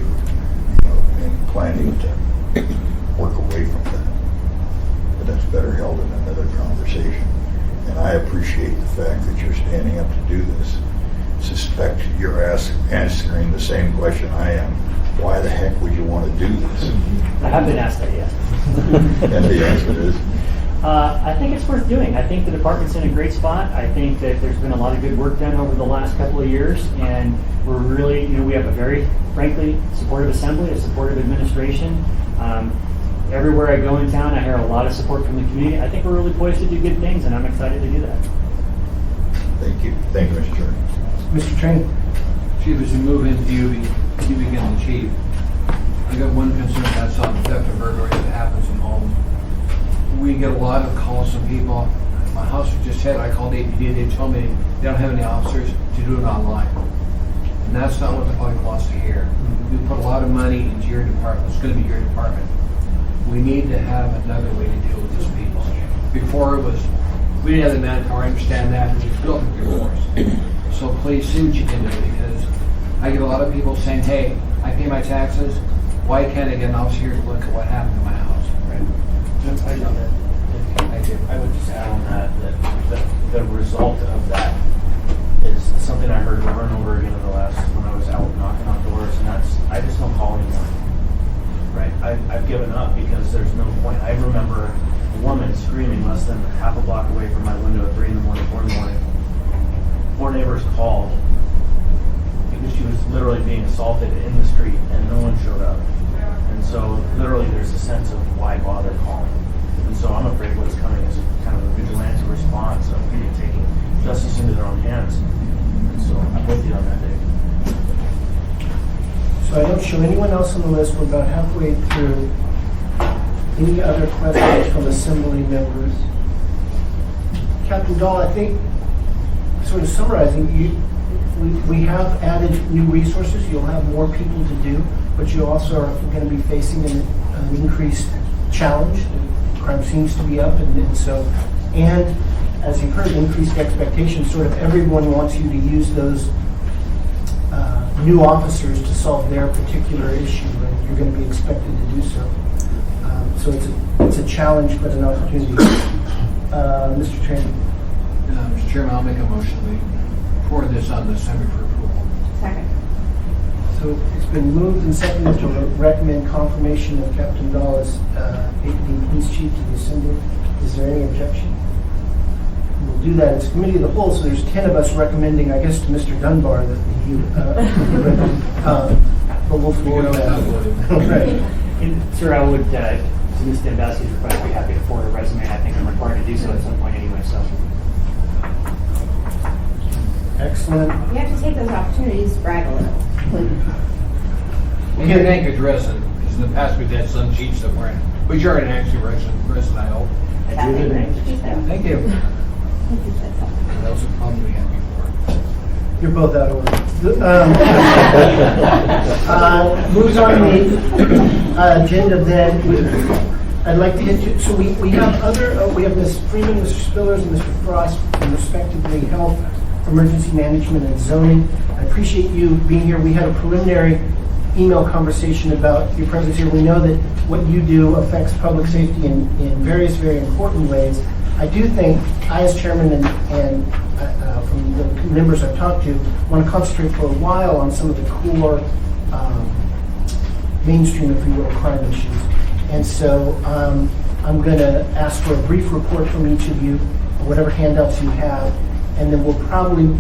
in planning to work away from that? But that's better held in another conversation. And I appreciate the fact that you're standing up to do this. Suspect you're answering the same question I am. Why the heck would you want to do this? I have been asked that, yes. And the answer is? I think it's worth doing. I think the department's in a great spot. I think that there's been a lot of good work done over the last couple of years, and we're really, we have a very, frankly, supportive assembly, a supportive administration. Everywhere I go in town, I hear a lot of support from the community. I think we're really poised to do good things, and I'm excited to do that. Thank you. Thank you, Mr. Chairman. Mr. Train. Chief, as you move into you become the chief, I got one concern, that's on theft and burglary that happens in homes. We get a lot of calls from people. My house was just hit, I called APD, they told me they don't have any officers to do it online. And that's not what the public wants to hear. We put a lot of money into your department, it's going to be your department. We need to have another way to deal with these people. Before it was, we didn't have the manpower, I understand that, but we built a good force. So please see what you can do, because I get a lot of people saying, hey, I pay my taxes, why can't I get an officer here to look at what happened to my house? I would just add on that the result of that is something I heard over and over again in the last, when I was out knocking on doors, and that's, I just don't call anymore. Right? I've given up because there's no point. I remember a woman screaming less than half a block away from my window at 3 in the morning, 4 in the morning. 4 neighbors called because she was literally being assaulted in the street and no one showed up. And so literally there's a sense of why bother calling. And so I'm afraid what's coming is kind of a vigilante response of people taking justice into their own hands. And so I'm with you on that, Dave. So I don't show anyone else on the list. We're about halfway through. Any other questions from assembly members? Captain Dahl, I think, sort of summarizing, we have added new resources. You'll have more people to do, but you also are going to be facing an increased challenge. Crime seems to be up, and as you've heard, increased expectations. Sort of everyone wants you to use those new officers to solve their particular issue, and you're going to be expected to do so. So it's a challenge, but an opportunity. Mr. Trainer. Mr. Chairman, I'll make a motion we forward this on the Assembly for approval. Second. So it's been moved and seconded to recommend confirmation of Captain Dahl as APD Police Chief to the Assembly. Is there any objection? We'll do that as committee of the whole, so there's 10 of us recommending, I guess, to Mr. Dunbar that you, but we'll figure it out. Right. And, sir, I would, to Ms. Dembowski's request, be happy to forward a resume. I think I'm required to do so at some point anyway, so. Excellent. You have to take those opportunities to brag a little. And you're an Anchorage resident, because in the past we've had some chiefs that weren't, but you're an actual resident, I hope. I do the Thank you. That was a problem we had before. You're both out of order. Moves on the agenda then. I'd like to get so we have other, we have Ms. Freeman, Mr. Spillers, and Mr. Frost, respectively, health, emergency management, and zoning. I appreciate you being here. We had a preliminary email conversation about your presence here. We know that what you do affects public safety in various very important ways. I do think I, as chairman, and from the members I've talked to, want to concentrate for a while on some of the core mainstream, if you will, crime issues. And so I'm going to ask for a brief report from each of you, or whatever handouts you have, and then we'll probably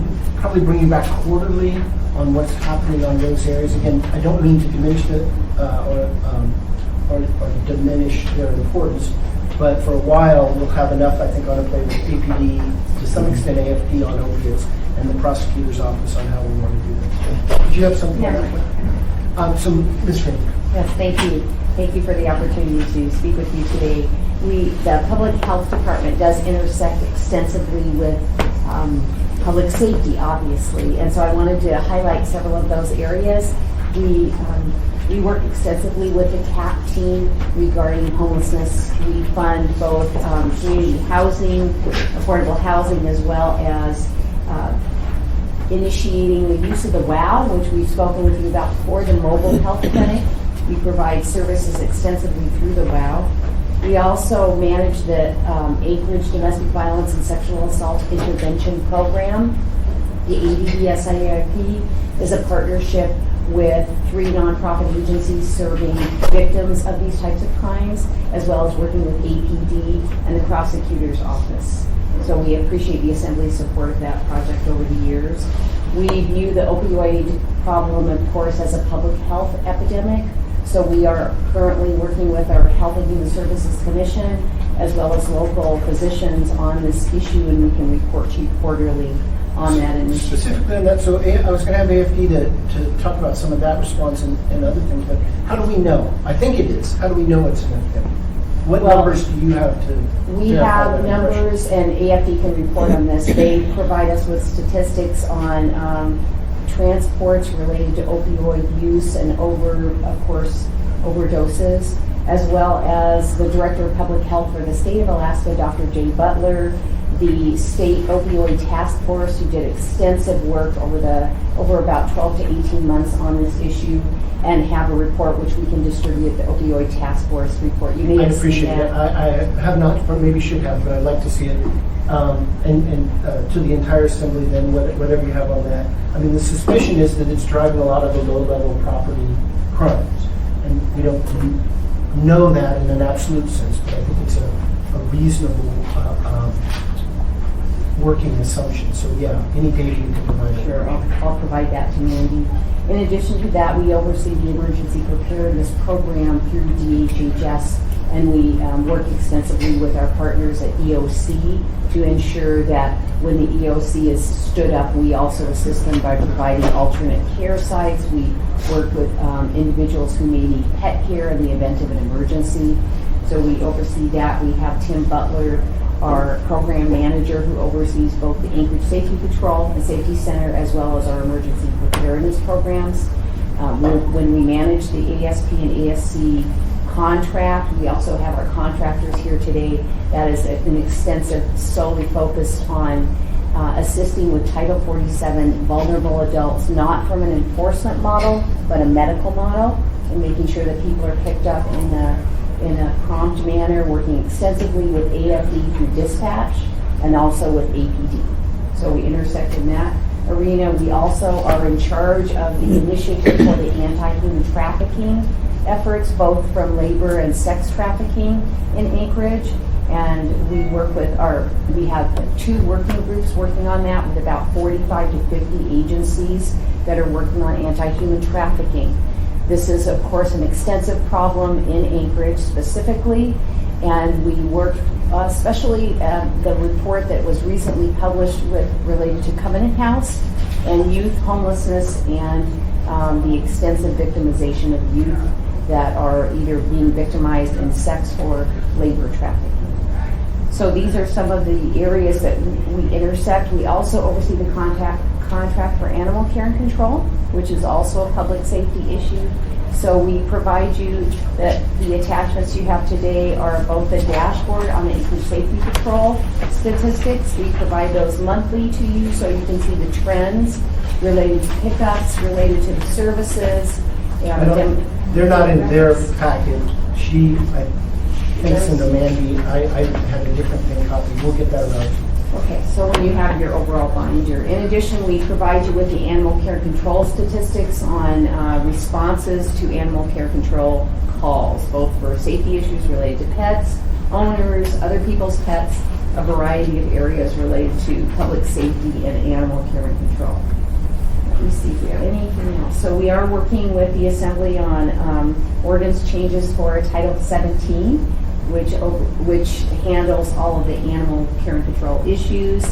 bring you back quarterly on what's happening on those areas. Again, I don't mean to diminish it or diminish their importance, but for a while we'll have enough, I think, on a plate with APD, to some extent AFD on opiates, and the prosecutor's office on how we want to do this. Did you have something on that? So, Ms. Freeman. Yes, thank you. Thank you for the opportunity to speak with you today. The Public Health Department does intersect extensively with public safety, obviously, and so I wanted to highlight several of those areas. We work extensively with the CAP team regarding homelessness. We fund both community housing, affordable housing, as well as initiating the use of the WOW, which we've spoken with you about before, the mobile health clinic. We provide services extensively through the WOW. We also manage the Anchorage Domestic Violence and Sexual Assault Intervention Program. The ADDSIIP is a partnership with 3 nonprofit agencies serving victims of these types of crimes, as well as working with APD and the prosecutor's office. So we appreciate the Assembly's support of that project over the years. We view the opioid problem, of course, as a public health epidemic. So we are currently working with our Health and Human Services Commission, as well as local physicians on this issue, and we can report to you quarterly on that. And specifically on that, so I was going to have AFD to talk about some of that response and other things, but how do we know? I think it is. How do we know it's an epidemic? What numbers do you have to? We have numbers, and AFD can report on this. They provide us with statistics on transports related to opioid use and of course, overdoses, as well as the Director of Public Health for the state of Alaska, Dr. Jay Butler, the State Opioid Task Force, who did extensive work over about 12 to 18 months on this issue, and have a report which we can distribute, the Opioid Task Force report. You may have seen appreciate that. it. I have not, but maybe should have, but I'd like to see it. And to the entire Assembly, then, whatever you have on that. I mean, the suspicion is that it's driving a lot of the low-level property crimes, and we don't know that in an absolute sense, but I think it's a reasonable working assumption. So yeah, any data you can provide. Sure, I'll provide that to Mandy. In addition to that, we oversee the emergency preparedness program through DHHS, and we work extensively with our partners at EOC to ensure that when the EOC is stood up, we also assist them by providing alternate care sites. We work with individuals who may need pet care in the event of an emergency. So we oversee that. We have Tim Butler, our program manager, who oversees both the Anchorage Safety Patrol and Safety Center, as well as our emergency preparedness programs. When we manage the ASP and ASC contract, we also have our contractors here today. That is an extensive, solely focused on assisting with Title 47 vulnerable adults, not from an enforcement model, but a medical model, and making sure that people are picked up in a prompt manner, working extensively with AFD through dispatch and also with APD. So we intersect in that arena. We also are in charge of the initiative for the anti-human trafficking efforts, both from labor and sex trafficking in Anchorage. And we have 2 working groups working on that with about 45 to 50 agencies that are working on anti-human trafficking. This is, of course, an extensive problem in Anchorage specifically, and we worked, especially the report that was recently published related to Covenant House and youth homelessness and the extensive victimization of youth that are either being victimized in sex or labor trafficking. So these are some of the areas that we intersect. We also oversee the contract for animal care and control, which is also a public safety issue. So we provide you the attachments you have today are both the dashboard on the Increased Safety Patrol statistics. We provide those monthly to you so you can see the trends related to pickups, related to the services. And they're not in their packet. I think sent to Mandy. I had a different thing copy. We'll get that around. Okay, so when you have your overall binder. In addition, we provide you with the animal care control statistics on responses to animal care control calls, both for safety issues related to pets, owners, other people's pets, a variety of areas related to public safety and animal care and control. Let me see if we have anything else. So we are working with the Assembly on ordinance changes for Title 17, which handles all of the animal care and control issues.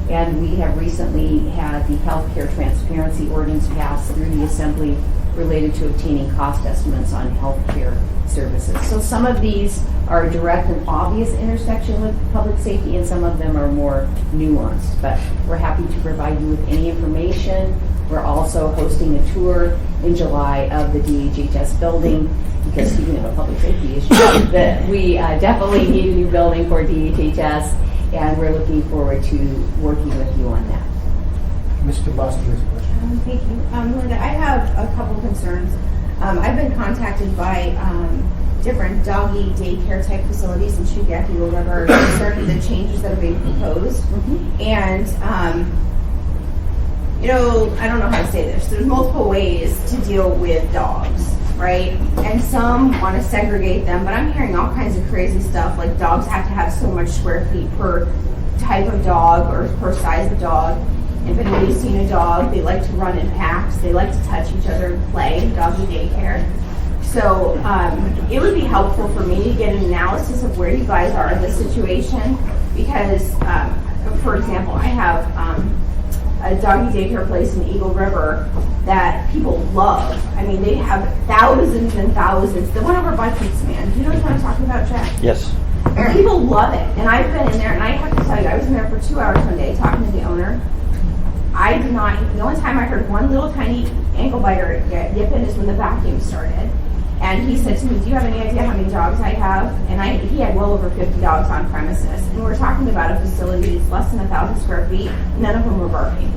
And we have recently had the healthcare transparency ordinance passed through the Assembly related to obtaining cost estimates on healthcare services. So some of these are a direct and obvious intersection with public safety, and some of them are more nuanced. But we're happy to provide you with any information. We're also hosting a tour in July of the DHHS building, because speaking of a public safety issue, that we definitely need a new building for DHHS, and we're looking forward to working with you on that. Mr. Buster's question. Thank you. Linda, I have a couple concerns. I've been contacted by different doggy daycare type facilities in Shugacky River concerning the changes that are being proposed. And I don't know how to say this. There's multiple ways to deal with dogs, right? And some want to segregate them, but I'm hearing all kinds of crazy stuff, like dogs have to have so much square feet per type of dog or per size of dog. If anybody's seen a dog, they like to run in packs. They like to touch each other and play, doggy daycare. So it would be helpful for me to get an analysis of where you guys are in this situation, because, for example, I have a doggy daycare place in Eagle River that people love. I mean, they have thousands and thousands. The one over by Pizza Man. Do you know what I'm talking about, Jack? Yes. People love it. And I've been in there, and I have to tell you, I was in there for 2 hours one day talking to the owner. I did not, the only time I heard one little tiny ankle biter yipping is when the vacuum started. And he said to me, do you have any idea how many dogs I have? And he had well over 50 dogs on premises. And we're talking about a facility that's less than 1,000 square feet. None of them were barking.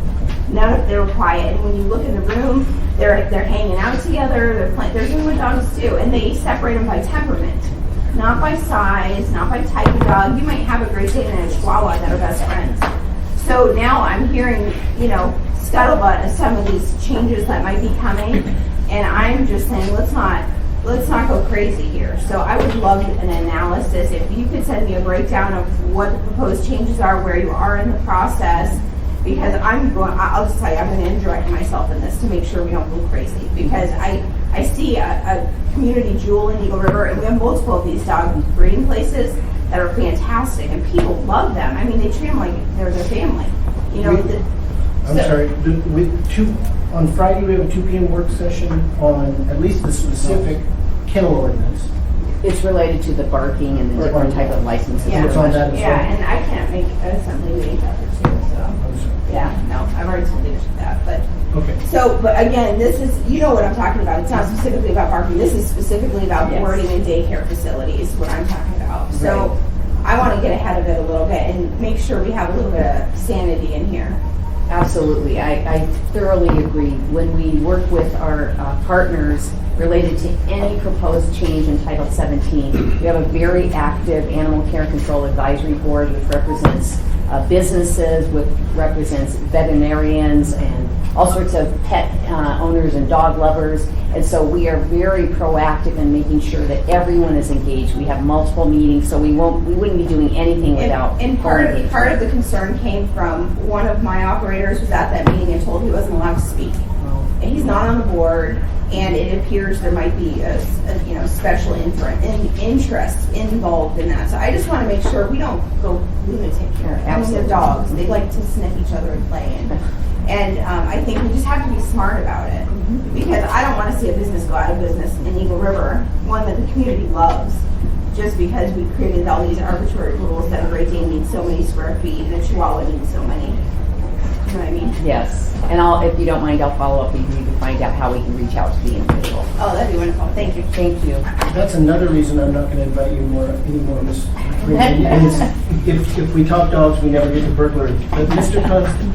None of them were quiet. And when you look in the room, they're hanging out together. They're doing what dogs do. And they separate them by temperament, not by size, not by type of dog. You might have a Great Dane and a Chihuahua that are best friends. So now I'm hearing, scuttlebutt of some of these changes that might be coming. And I'm just saying, let's not go crazy here. So I would love an analysis. If you could send me a breakdown of what the proposed changes are, where you are in the process, because I'll just tell you, I'm going to inject myself in this to make sure we don't go crazy. Because I see a community jewel in Eagle River, and we have multiple of these dog breeding places that are fantastic, and people love them. I mean, they treat them like they're their family. On Friday, we have a 2 p.m. work session on at least the specific kennel ordinance. It's related to the barking and the different type of licenses. Yeah, It's on that as well. and I can't make assembly meetings after 2, so. I've already told leadership that, but. Okay. So, but again, this is, what I'm talking about. It's not specifically about barking. This is specifically about boarding and daycare facilities, what I'm talking about. So I want to get ahead of it a little bit and make sure we have a little bit of sanity in here. Absolutely. I thoroughly agree. When we work with our partners related to any proposed change in Title 17, we have a very active Animal Care and Control Advisory Board, which represents businesses, which represents veterinarians and all sorts of pet owners and dog lovers. And so we are very proactive in making sure that everyone is engaged. We have multiple meetings, so we wouldn't be doing anything without. And part of the concern came from one of my operators was at that meeting and told he wasn't allowed to speak. And he's not on the board, and it appears there might be a special interest involved in that. So I just want to make sure we don't go lunatic here. I mean, they're dogs; they like to sniff each other and play, and I think we just have to be smart about it, because I don't want to see a business go out of business in Eagle River, one that the community loves, just because we created all these arbitrary rules that a Great Dane needs so many square feet and a Chihuahua needs so many. You know what I mean? Yes, and if you don't mind, I'll follow up with you to find out how we can reach out to the individual. Oh, that'd be wonderful. Thank you. Thank you. That's another reason I'm not going to invite you anymore, Ms. Freeman, is if we talk dogs, we never get to burglary. But Mr. Constant?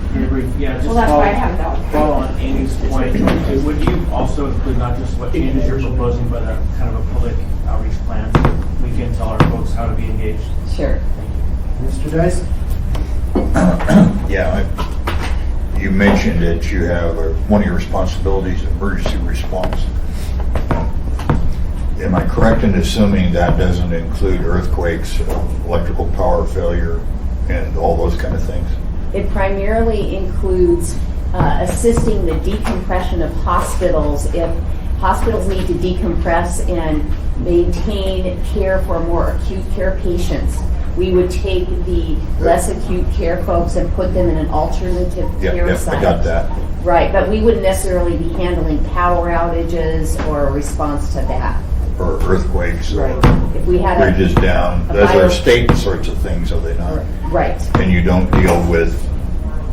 Yeah, just Well, that's why I have dogs. follow on Amy's point. Would you also include not just what changes you're proposing, but a kind of a public outreach plan so we can tell our folks how to be engaged? Sure. Mr. Dice? Yeah, you mentioned that you have one of your responsibilities, emergency response. Am I correct in assuming that doesn't include earthquakes, electrical power failure, and all those kind of things? It primarily includes assisting the decompression of hospitals. If hospitals need to decompress and maintain care for more acute care patients, we would take the less acute care folks and put them in an alternative care site. I got that. Right, but we wouldn't necessarily be handling power outages or a response to that. Or earthquakes, or If we had bridges down. Those are state sorts of things, are they not? Right. And you don't deal with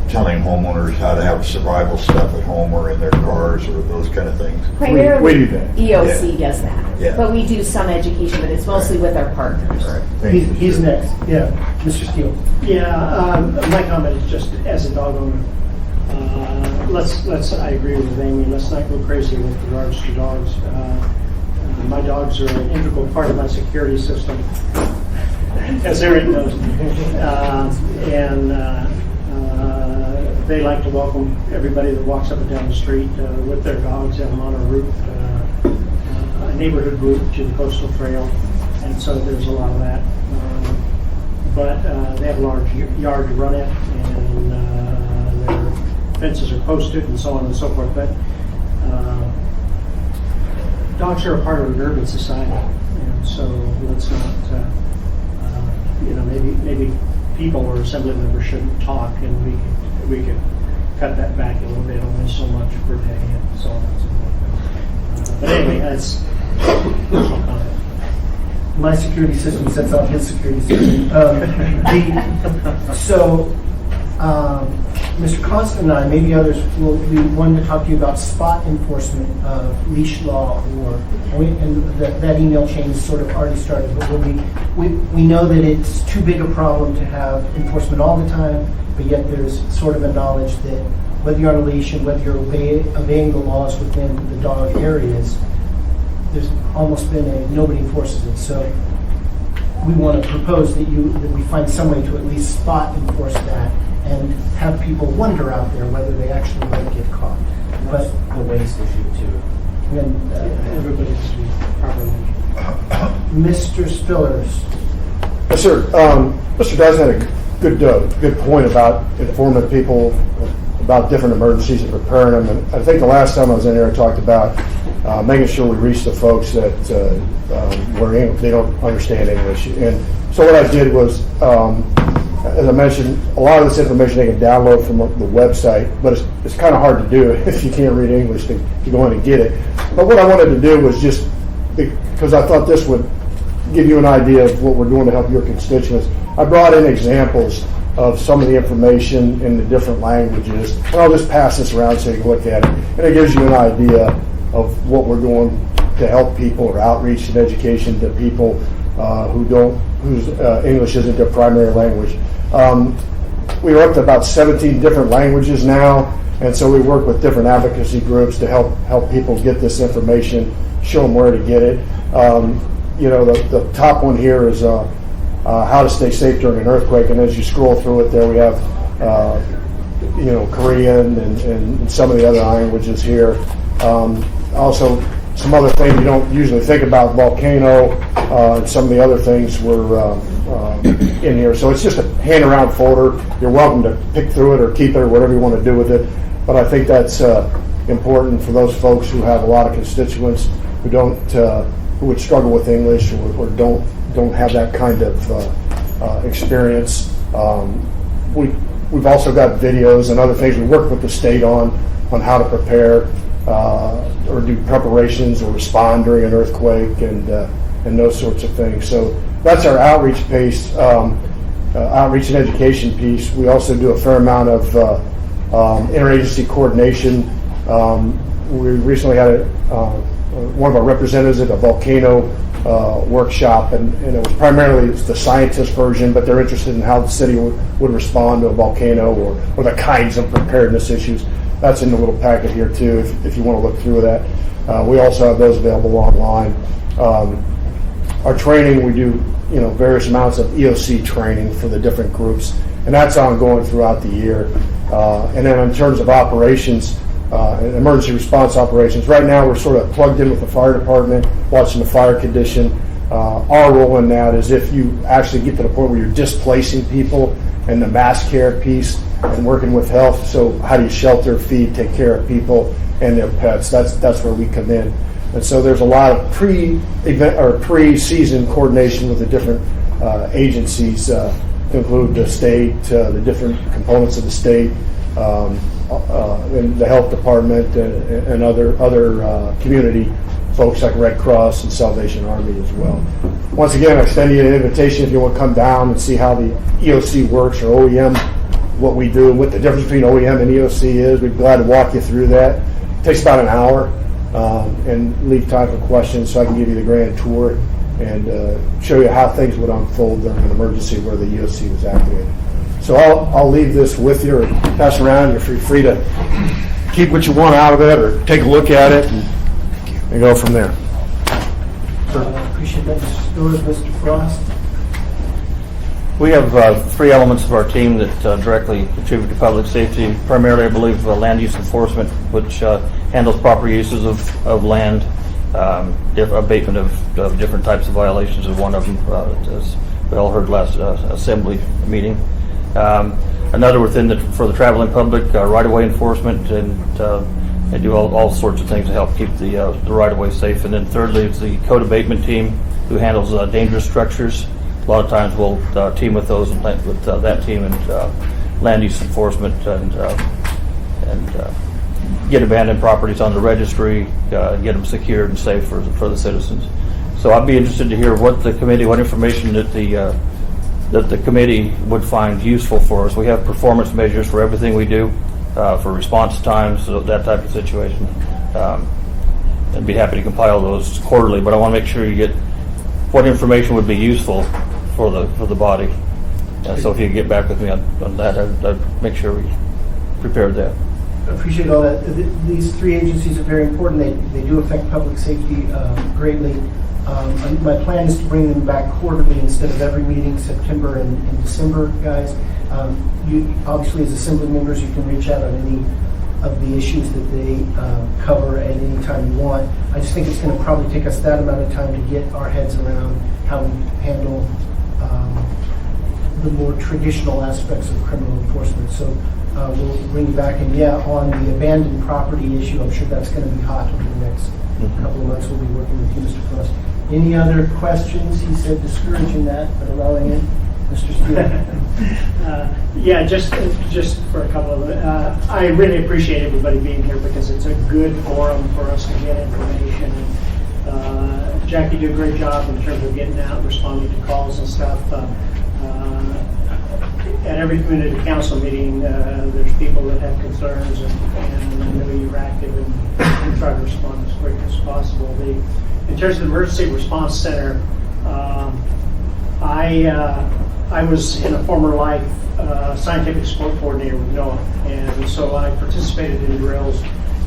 telling homeowners how to have survival stuff at home or in their cars or those kind of things? Primarily, we do that. EOC does that. Yeah. But we do some education, but it's mostly with our partners. All right. Thank you. He's next. Yeah, Mr. Steele. Yeah, my comment is just as a dog owner. I agree with Amy, let's not go crazy with regards to dogs. My dogs are an integral part of my security system, as Eric knows. They like to welcome everybody that walks up and down the street with their dogs, have them on a route, a neighborhood route to the coastal trail, and so there's a lot of that. But they have a large yard to run in, and their fences are posted and so on and so forth. But dogs are a part of an urban society, and so let's not, maybe people or assembly members shouldn't talk, and we could cut that back a little bit, only so much per day, and so on and so forth. But anyway, that's personal comment. My security system sets off his security system. Mr. Constant and I, maybe others, we wanted to talk to you about spot enforcement of leash law, that email chain is sort of already started. But we know that it's too big a problem to have enforcement all the time, but yet there's sort of a knowledge that whether you're on a leash and whether you're obeying the laws within the dog areas, there's almost been nobody enforces it. So we want to propose that we find some way to at least spot enforce that and have people wonder out there whether they actually might get caught. But the waste issue too. And Everybody has to be properly. Mr. Spillers. Yes, sir. Mr. Dyson had a good point about informing people about different emergencies and preparing them. And I think the last time I was in there, I talked about making sure we reach the folks that they don't understand English. And so what I did was, as I mentioned, a lot of this information they can download from the website, but it's kind of hard to do if you can't read English to go in and get it. But what I wanted to do was just, because I thought this would give you an idea of what we're doing to help your constituents, I brought in examples of some of the information in the different languages, and I'll just pass this around so you can look at it. And it gives you an idea of what we're doing to help people, or outreach and education to people whose English isn't their primary language. We're up to about 17 different languages now, and so we work with different advocacy groups to help people get this information, show them where to get it. The top one here is how to stay safe during an earthquake, and as you scroll through it there, we have Korean and some of the other languages here. Also, some other things you don't usually think about, volcano, and some of the other things were in here. So it's just a hand-around folder. You're welcome to pick through it or keep it or whatever you want to do with it. But I think that's important for those folks who have a lot of constituents who who would struggle with English or don't have that kind of experience. We've also got videos and other things we work with the state on how to prepare or do preparations or respond during an earthquake and those sorts of things. So that's our outreach piece, outreach and education piece. We also do a fair amount of interagency coordination. We recently had one of our representatives at a volcano workshop, and it was primarily the scientist version, but they're interested in how the city would respond to a volcano or the kinds of preparedness issues. That's in the little packet here too, if you want to look through that. We also have those available online. Our training, we do various amounts of EOC training for the different groups, and that's ongoing throughout the year. And then in terms of operations, emergency response operations, right now we're sort of plugged in with the fire department, watching the fire condition. Our role in that is if you actually get to the point where you're displacing people, and the mass care piece and working with health. So how do you shelter, feed, take care of people and their pets? That's where we come in. And so there's a lot of pre-event or pre-season coordination with the different agencies, to include the state, the different components of the state, and the health department and other community folks like Red Cross and Salvation Army as well. Once again, I extend you an invitation if you want to come down and see how the EOC works, or OEM, what we do, what the difference between OEM and EOC is. We'd be glad to walk you through that. It takes about an hour, and leave time for questions so I can give you the grand tour and show you how things would unfold during an emergency where the EOC was activated. So I'll leave this with you or pass around. You're free to keep what you want out of it or take a look at it and go from there. Appreciate that, Mr. Stewart. Mr. Frost? We have three elements of our team that directly contribute to public safety. Primarily, I believe, land use enforcement, which handles proper uses of land, abatement of different types of violations of one of them, as we all heard last assembly meeting. Another for the traveling public, right-of-way enforcement, and they do all sorts of things to help keep the right-of-way safe. And then thirdly, it's the code abatement team who handles dangerous structures. A lot of times we'll team with those and with that team and land use enforcement and get abandoned properties on the registry, get them secured and safe for the citizens. So I'd be interested to hear what information that the committee would find useful for us. We have performance measures for everything we do, for response times, so that type of situation. I'd be happy to compile those quarterly, but I want to make sure you get what information would be useful for the body. So if you could get back with me on that, I'd make sure we prepared that. I appreciate all that. These three agencies are very important. They do affect public safety greatly. My plan is to bring them back quarterly instead of every meeting, September and December, guys. You obviously, as assembly members, you can reach out on any of the issues that they cover at any time you want. I just think it's going to probably take us that amount of time to get our heads around how we handle the more traditional aspects of criminal enforcement. So we'll bring you back, and on the abandoned property issue, I'm sure that's going to be hot over the next couple of months. We'll be working with you, Mr. Frost. Any other questions? He said discouraging that, but allowing it. Mr. Stewart. Just for a couple of I really appreciate everybody being here because it's a good forum for us to get information. Jackie did a great job in terms of getting out, responding to calls and stuff. At every community council meeting, there's people that have concerns, and I know you're active and try to respond as quick as possible. In terms of the Emergency Response Center, I was in a former life scientific support coordinator with NOAA, and so I participated in drills,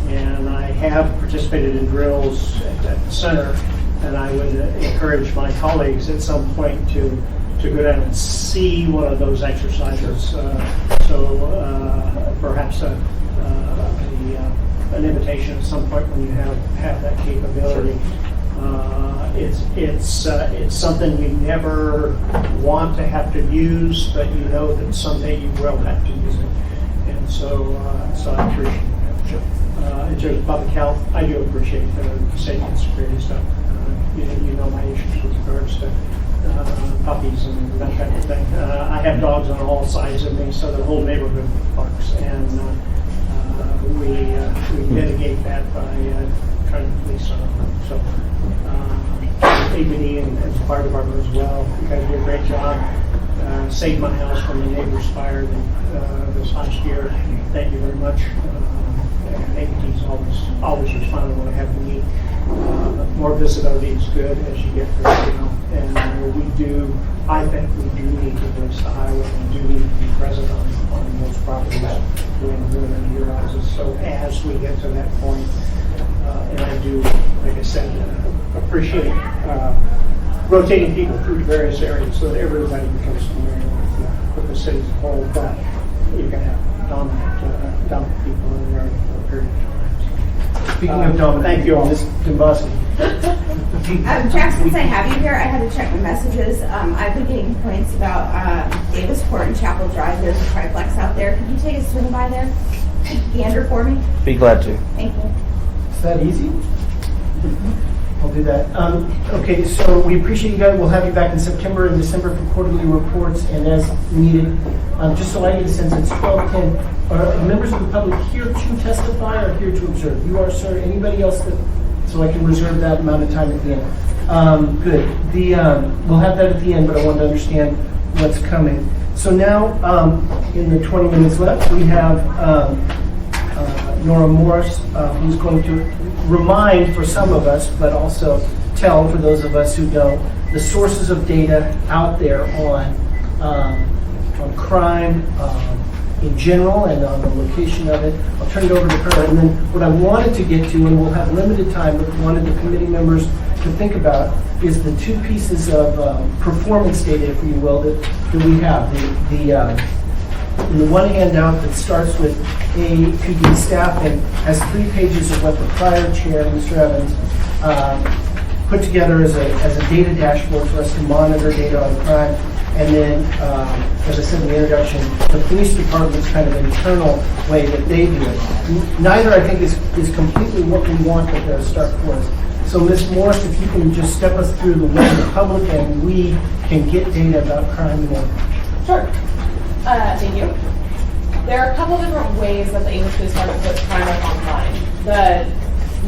and I have participated in drills at the center, and I would encourage my colleagues at some point to to go down and see one of those exercises. Perhaps an invitation at some point when you have that capability. It's something you never want to have to use, but you know that someday you will have to use it. And so I appreciate that. In terms of public health, I do appreciate the safety and security stuff. You know my issues with regards to puppies and that kind of thing. I have dogs on all sides of me, so the whole neighborhood barks, and we mitigate that by trying to police on them. So APD and as part of ours as well, you guys do a great job. Saved my house from the neighbor's fire this last year. Thank you very much. And APD is always responding when I have a need. More visibility is good as you get further, and I think we do need to police the highway and do need to be present on those properties doing good in your houses. So as we get to that point, and I do, like I said, appreciate rotating people through various areas so that everybody becomes familiar with the city as a whole, but you can have dominant people in there for a period of time. Speaking of dominant, thank you all. Ms. Dombowski. Jack, since I have you here, I had to check my messages. I've been getting complaints about Davis Court and Chapel Drive. There's a triplex out there. Could you take a swing by there? Gander for me? Be glad to. Thank you. Is that easy? I'll do that. Okay, so we appreciate you guys. We'll have you back in September and December for quarterly reports and as needed. Just so I get a sense, it's 12:10. Are members of the public here to testify or here to observe? You are, sir. Anybody else so I can reserve that amount of time at the end? Good. We'll have that at the end, but I want to understand what's coming. So now, in the 20 minutes left, we have Nora Morris, who's going to remind for some of us, but also tell for those of us who don't, the sources of data out there on crime in general and on the location of it. I'll turn it over to her. And then what I wanted to get to, and we'll have limited time, but wanted the committee members to think about, is the two pieces of performance data, if you will, that we have. In the one handout that starts with APD staffing has 3 pages of what the prior chair, Mr. Evans, put together as a data dashboard for us to monitor data on crime. And then, as I said in the introduction, the police department's kind of internal way that they do it. Neither, I think, is completely what we want, but they're a start for us. So, Ms. Morris, if you can just step us through the way the public and we can get data about crime more. Sure. Thank you. There are a couple different ways that the English Police Department puts crime up online. The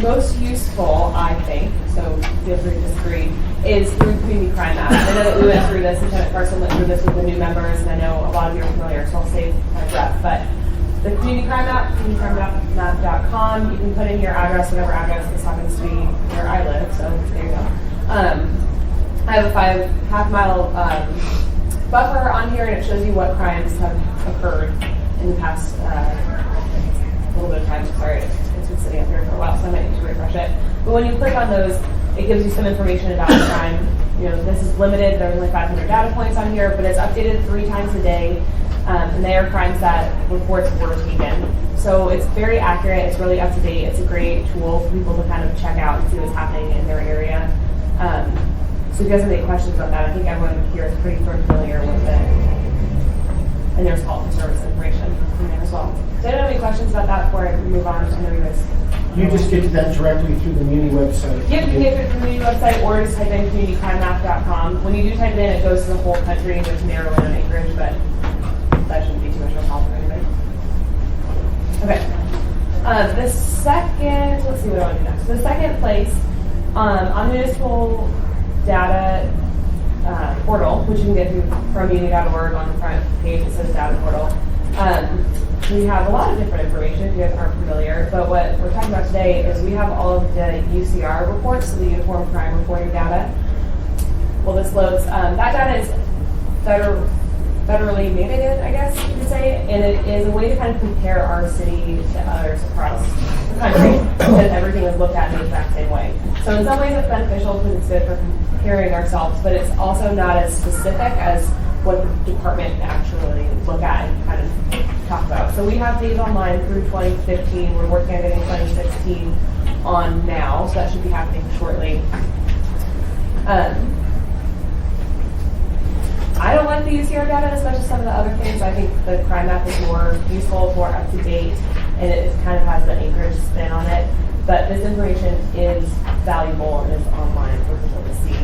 most useful, I think, so feel free to disagree, is through Community Crime Map. I know that we went through this, Lieutenant Carson went through this with the new members, and I know a lot of you are familiar, so I'll save my breath. But the Community Crime Map, communitycrimemap.com, you can put in your address, whatever address this happens to be where I live, so there you go. I have a half-mile buffer on here, and it shows you what crimes have occurred in the past a little bit of time. Sorry, it's been sitting up here for a while, so I might need to refresh it. But when you click on those, it gives you some information about the crime. You know, this is limited. There's only 500 data points on here, but it's updated 3 times a day, and they are crimes that reports were taken. So it's very accurate. It's really up to date. It's a great tool for people to kind of check out and see what's happening in their area. So if you guys have any questions about that, I think everyone here is pretty familiar with it. And there's call for service information in there as well. So I don't have any questions about that before I move on. I know you guys. You just get to that directly through the Muni website. Yep, you can get to the community website or just type in communitycrimemap.com. When you do type it in, it goes to the whole country and there's Maryland and Anchorage, but that shouldn't be too much of a problem for anybody. Okay. The second, let's see what I want to do next. The second place on municipal data portal, which you can get from muni.org on the front page, it says data portal. We have a lot of different information if you guys aren't familiar, but what we're talking about today is we have all of the UCR reports, so the Uniform Crime Reporting data. Well, this loads. That data is federally mandated, I guess you could say, and it is a way to kind of compare our city to others across the country, because everything is looked at in the exact same way. So in some ways it's beneficial because it's good for carrying ourselves, but it's also not as specific as what the department actually look at and kind of talk about. So we have these online through 2015. We're working on getting 2016 on now, so that should be happening shortly. I don't like the UCR data as much as some of the other things. I think the crime map is more useful, more up to date, and it kind of has the Anchorage spin on it. But this information is valuable and is online for people to see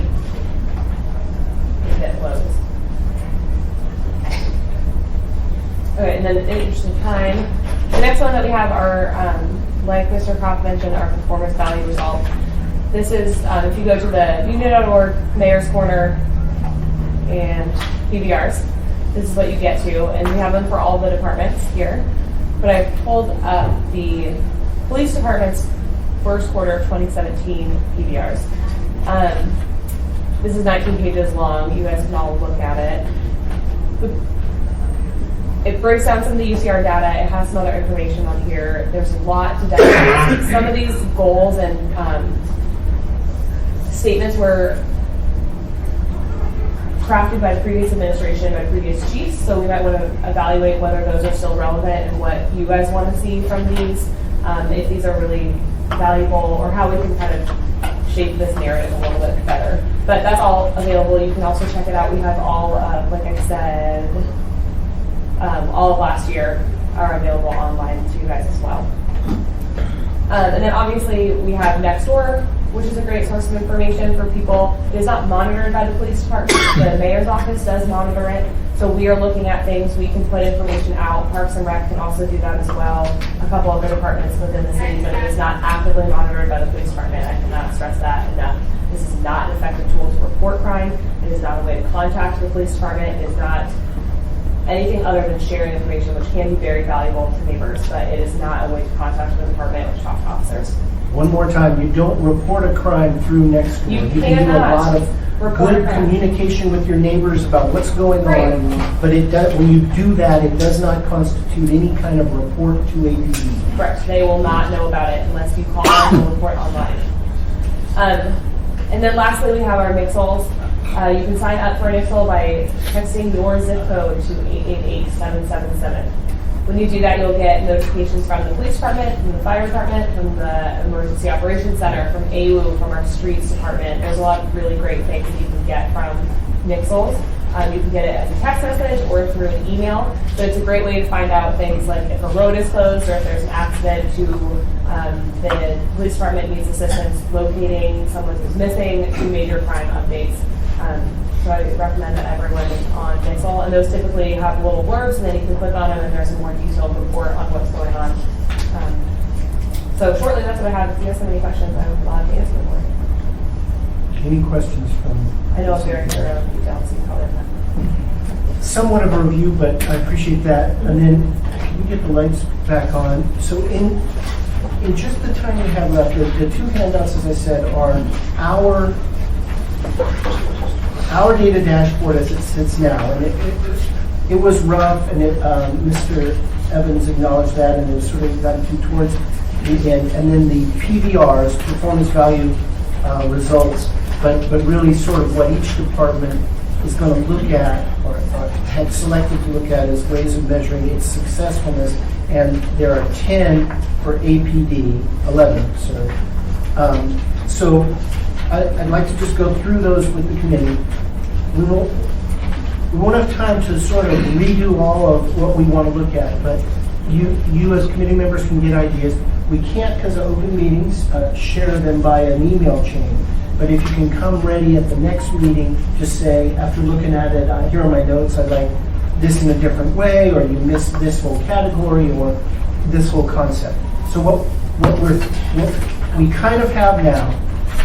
if it loads. Okay, and then in the interest of time, the next one that we have are, like Mr. Kopp mentioned, our performance value results. This is, if you go to the union.org, Mayor's Corner, and PBRs, this is what you get to, and we have them for all the departments here. But I've pulled up the police department's first quarter of 2017 PBRs. This is 19 pages long. You guys can all look at it. It breaks down some of the UCR data. It has some other information on here. There's a lot to digest. Some of these goals and statements were crafted by the previous administration, by previous chiefs, so we might want to evaluate whether those are still relevant and what you guys want to see from these, if these are really valuable, or how we can kind of shape this narrative a little bit better. But that's all available. You can also check it out. We have all, like I said, all of last year are available online to you guys as well. And then obviously we have Nextdoor, which is a great source of information for people. It is not monitored by the police department. The mayor's office does monitor it. So we are looking at things. We can put information out. Parks and Rec can also do that as well. A couple other departments within the city, but it is not actively monitored by the police department. I cannot stress that enough. This is not an effective tool to report crime. It is not a way to contact the police department. It is not anything other than sharing information, which can be very valuable to neighbors, but it is not a way to contact the department or talk to officers. One more time, you don't report a crime through Nextdoor. You can do a cannot lot of good communication with your neighbors about what's going on, but it does, when you do that, it does not constitute any kind of report to APD. Correct. They will not know about it unless you call and report online. And then lastly, we have our Mixels. You can sign up for an Nixel by texting your zip code to 888-777. When you do that, you'll get notifications from the police department, from the fire department, from the emergency operations center, from AWU, from our streets department. There's a lot of really great things that you can get from Nixels. You can get it as a text message or through an email. So it's a great way to find out things like if a road is closed or if there's an accident, to the police department needs assistance locating someone who's missing, to major crime updates. So I recommend that everyone is on Nixel, and those typically have little blurbs, and then you can click on them, and there's a more detailed report on what's going on. So shortly, that's what I have. If you guys have any questions, I would be glad to answer them for you. Any questions from? I know it's very thorough detail, so you probably have somewhat of a review, but I appreciate that. And then can we get the lights back on? So in just the time we have left, the two handouts, as I said, are our data dashboard as it sits now. And it was rough, and Mr. Evans acknowledged that, and it sort of got towards the end. And then the PVRs, performance value results, but really sort of what each department is going to look at, or had selected to look at, as ways of measuring its successfulness. And there are 10 for APD, 11, sorry. So I'd like to just go through those with the committee. We won't have time to sort of redo all of what we want to look at, but you as committee members can get ideas. We can't, because of open meetings, share them by an email chain. But if you can come ready at the next meeting, just say, after looking at it, here are my notes, I'd like this in a different way, or you missed this whole category, or this whole concept. So what we kind of have now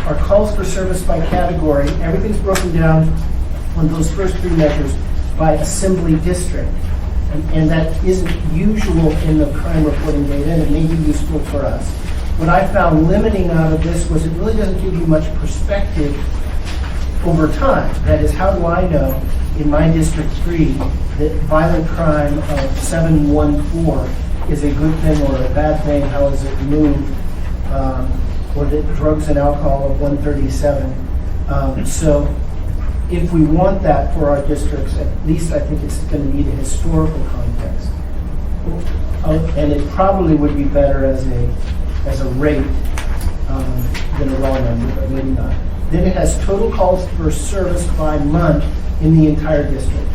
are calls for service by category. Everything's broken down on those first three measures by assembly district. And that isn't usual in the crime reporting data, and it may be useful for us. What I found limiting out of this was it really doesn't give you much perspective over time. That is, how do I know in my District 3 that violent crime of 714 is a good thing or a bad thing? How is it moved? Or that drugs and alcohol of 137 So if we want that for our districts, at least I think it's going to need a historical context. And it probably would be better as a rate than a raw number, but maybe not. Then it has total calls for service by month in the entire district.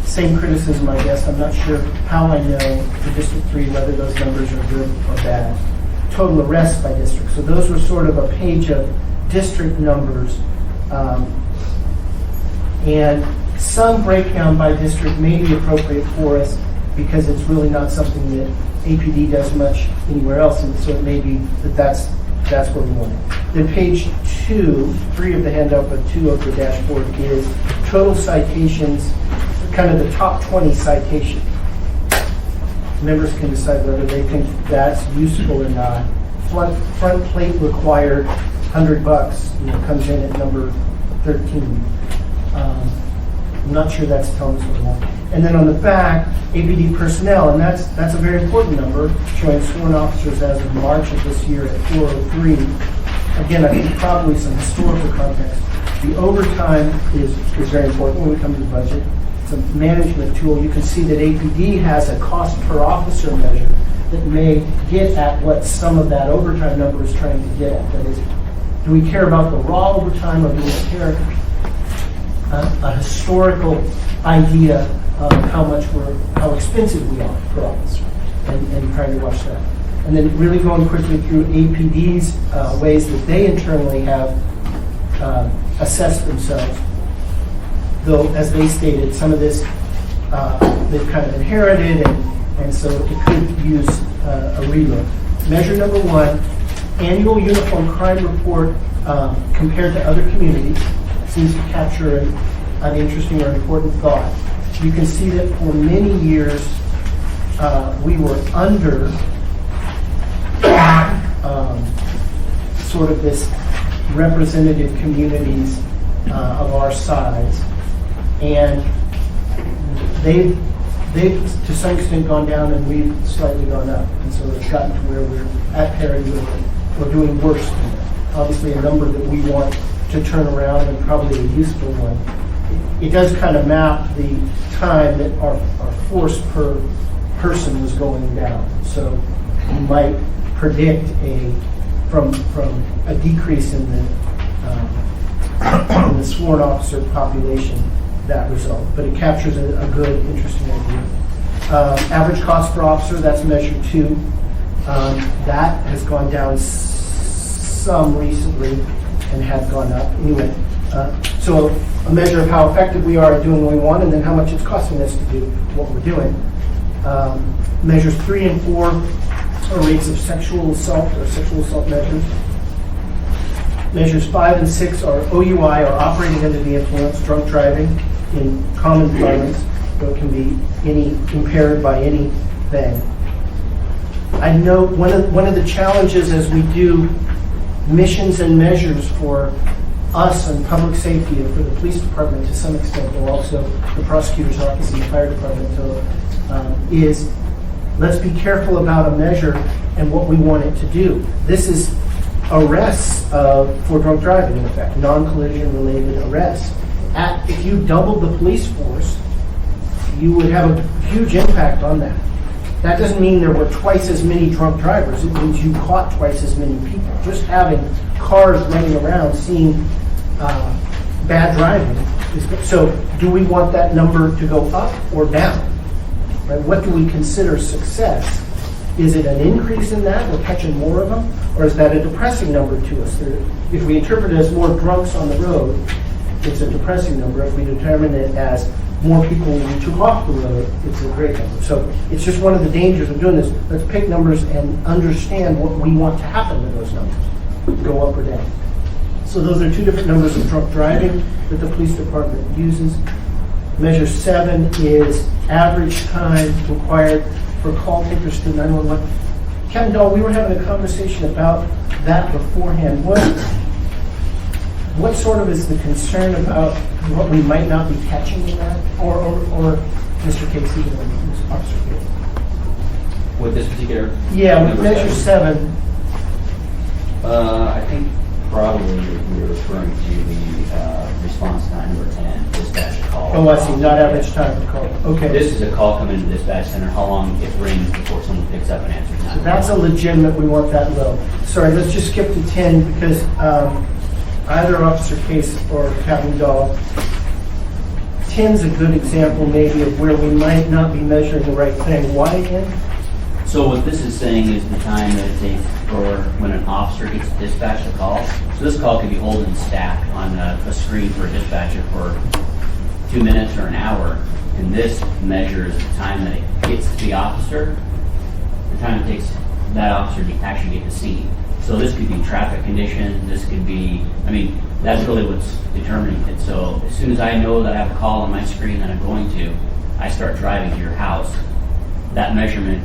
Same criticism, I guess. I'm not sure how I know for District 3 whether those numbers are good or bad. Total arrests by district. So those were sort of a page of district numbers. And some breakdown by district may be appropriate for us because it's really not something that APD does much anywhere else, and so it may be that that's where we want it. Then page 3 of the handout, but 2 of the dashboard is total citations, kind of the top 20 citations. Members can decide whether they think that's useful or not. Front plate required, $100, comes in at number 13. I'm not sure that's telling us what we want. And then on the back, APD personnel, and that's a very important number, showing sworn officers as of March of this year at 403. Again, I think probably some historical context. The overtime is very important when we come to the budget. It's a management tool. You can see that APD has a cost per officer measure that may get at what some of that overtime number is trying to get at. That is, do we care about the raw overtime, or do we care a historical idea of how expensive we are per officer, and trying to watch that. And then really going quickly through APD's ways that they internally have assessed themselves. Though, as they stated, some of this they've kind of inherited, and so it could use a relook. Measure number 1, annual uniform crime report compared to other communities. Seems to capture an interesting or important thought. You can see that for many years we were under sort of this representative communities of our size, and they've to some extent gone down and we've slightly gone up, and so it's gotten to where we're at parity or doing worse than that. Obviously a number that we want to turn around, and probably a useful one. It does kind of map the time that our force per person was going down. So you might predict from a decrease in the sworn officer population, that result. But it captures a good, interesting idea. Average cost per officer, that's measure 2. That has gone down some recently and have gone up. Anyway, so a measure of how effective we are at doing what we want, and then how much it's costing us to do what we're doing. Measures 3 and 4 are rates of sexual assault or sexual assault measures. Measures 5 and 6 are OUI, or operating under the influence, drunk driving in common parlance, so it can be impaired by anything. I know one of the challenges as we do missions and measures for us and public safety, and for the police department to some extent, and also the prosecutor's office and the fire department, is let's be careful about a measure and what we want it to do. This is arrests for drunk driving, in effect, non-collision related arrests. If you doubled the police force, you would have a huge impact on that. That doesn't mean there were twice as many drunk drivers. It means you caught twice as many people. Just having cars running around seeing bad driving. So do we want that number to go up or down? Right? What do we consider success? Is it an increase in that, we're catching more of them? Or is that a depressing number to us? If we interpret it as more drunks on the road, it's a depressing number. If we determine it as more people we took off the road, it's a great number. So it's just one of the dangers of doing this. Let's pick numbers and understand what we want to happen to those numbers, go up or down. So those are 2 different numbers of drunk driving that the police department uses. Measure 7 is average time required for call takers to 911. Kevin Dahl, we were having a conversation about that beforehand. What sort of is the concern about what we might not be catching in that? Or Mr. Casey, or Officer Casey? With this particular? Yeah, with measure 7. I think Probably you're referring to the response time number 10, dispatch call. Oh, I see, not average time of call. Okay. This is a call coming into the dispatch center, how long it rings before someone picks up and answers. So that's a legitimate, we want that low. Sorry, let's just skip to 10 because either Officer Case or Captain Dahl, 10's a good example maybe of where we might not be measuring the right thing. Why again? So what this is saying is the time that it takes for when an officer gets dispatched a call. So this call can be holding stacked on a screen for a dispatcher for 2 minutes or an hour, and this measures the time that it gets to the officer, the time it takes that officer to actually get to the scene. So this could be traffic conditions, this could be, I mean, that's really what's determining it. So as soon as I know that I have a call on my screen that I'm going to, I start driving to your house. That measurement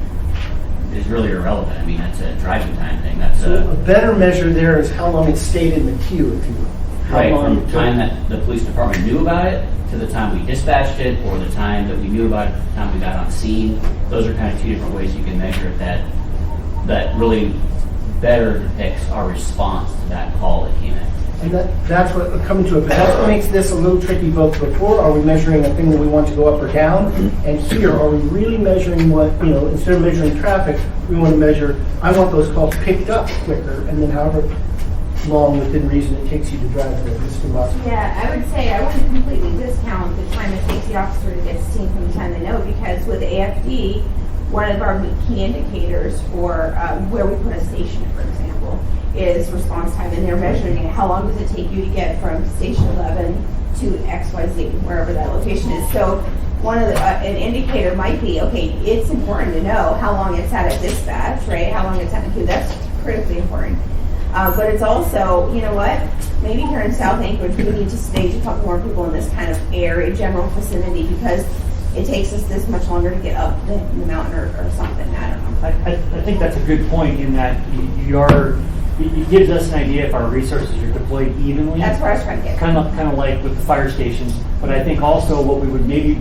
is really irrelevant. I mean, that's a driving time thing. That's So a a better measure there is how long it stayed in the queue, if you will. How right long from it the took. time that the police department knew about it to the time we dispatched it, or the time that we knew about it, the time we got on scene. Those are kind of two different ways you can measure it that really better depicts our response to that call that came in. And that's what, coming to it, but that's what makes this a little tricky. Both before, are we measuring a thing that we want to go up or down? And here, are we really measuring what, instead of measuring traffic, we want to measure, I want those calls picked up quicker, and then however long within reason it takes you to drive there. Mr. Watson. Yeah, I would say I wouldn't completely discount the time it takes the officer to get seen from the time they know, because with AFD, one of our key indicators for where we put a station, for example, is response time, and they're measuring it. How long does it take you to get from station 11 to XYZ, wherever that location is? So one of an indicator might be, okay, it's important to know how long it's at a dispatch, right? How long it's at the queue. That's critically important. But it's also, you know what? Maybe here in South Anchorage, we need to stage a couple more people in this kind of area, general vicinity, because it takes us this much longer to get up the mountain or something. I don't know. I think that's a good point in that it gives us an idea if our resources are deployed evenly. That's where I was trying to get. Kind of like with the fire stations. But I think also what we would maybe,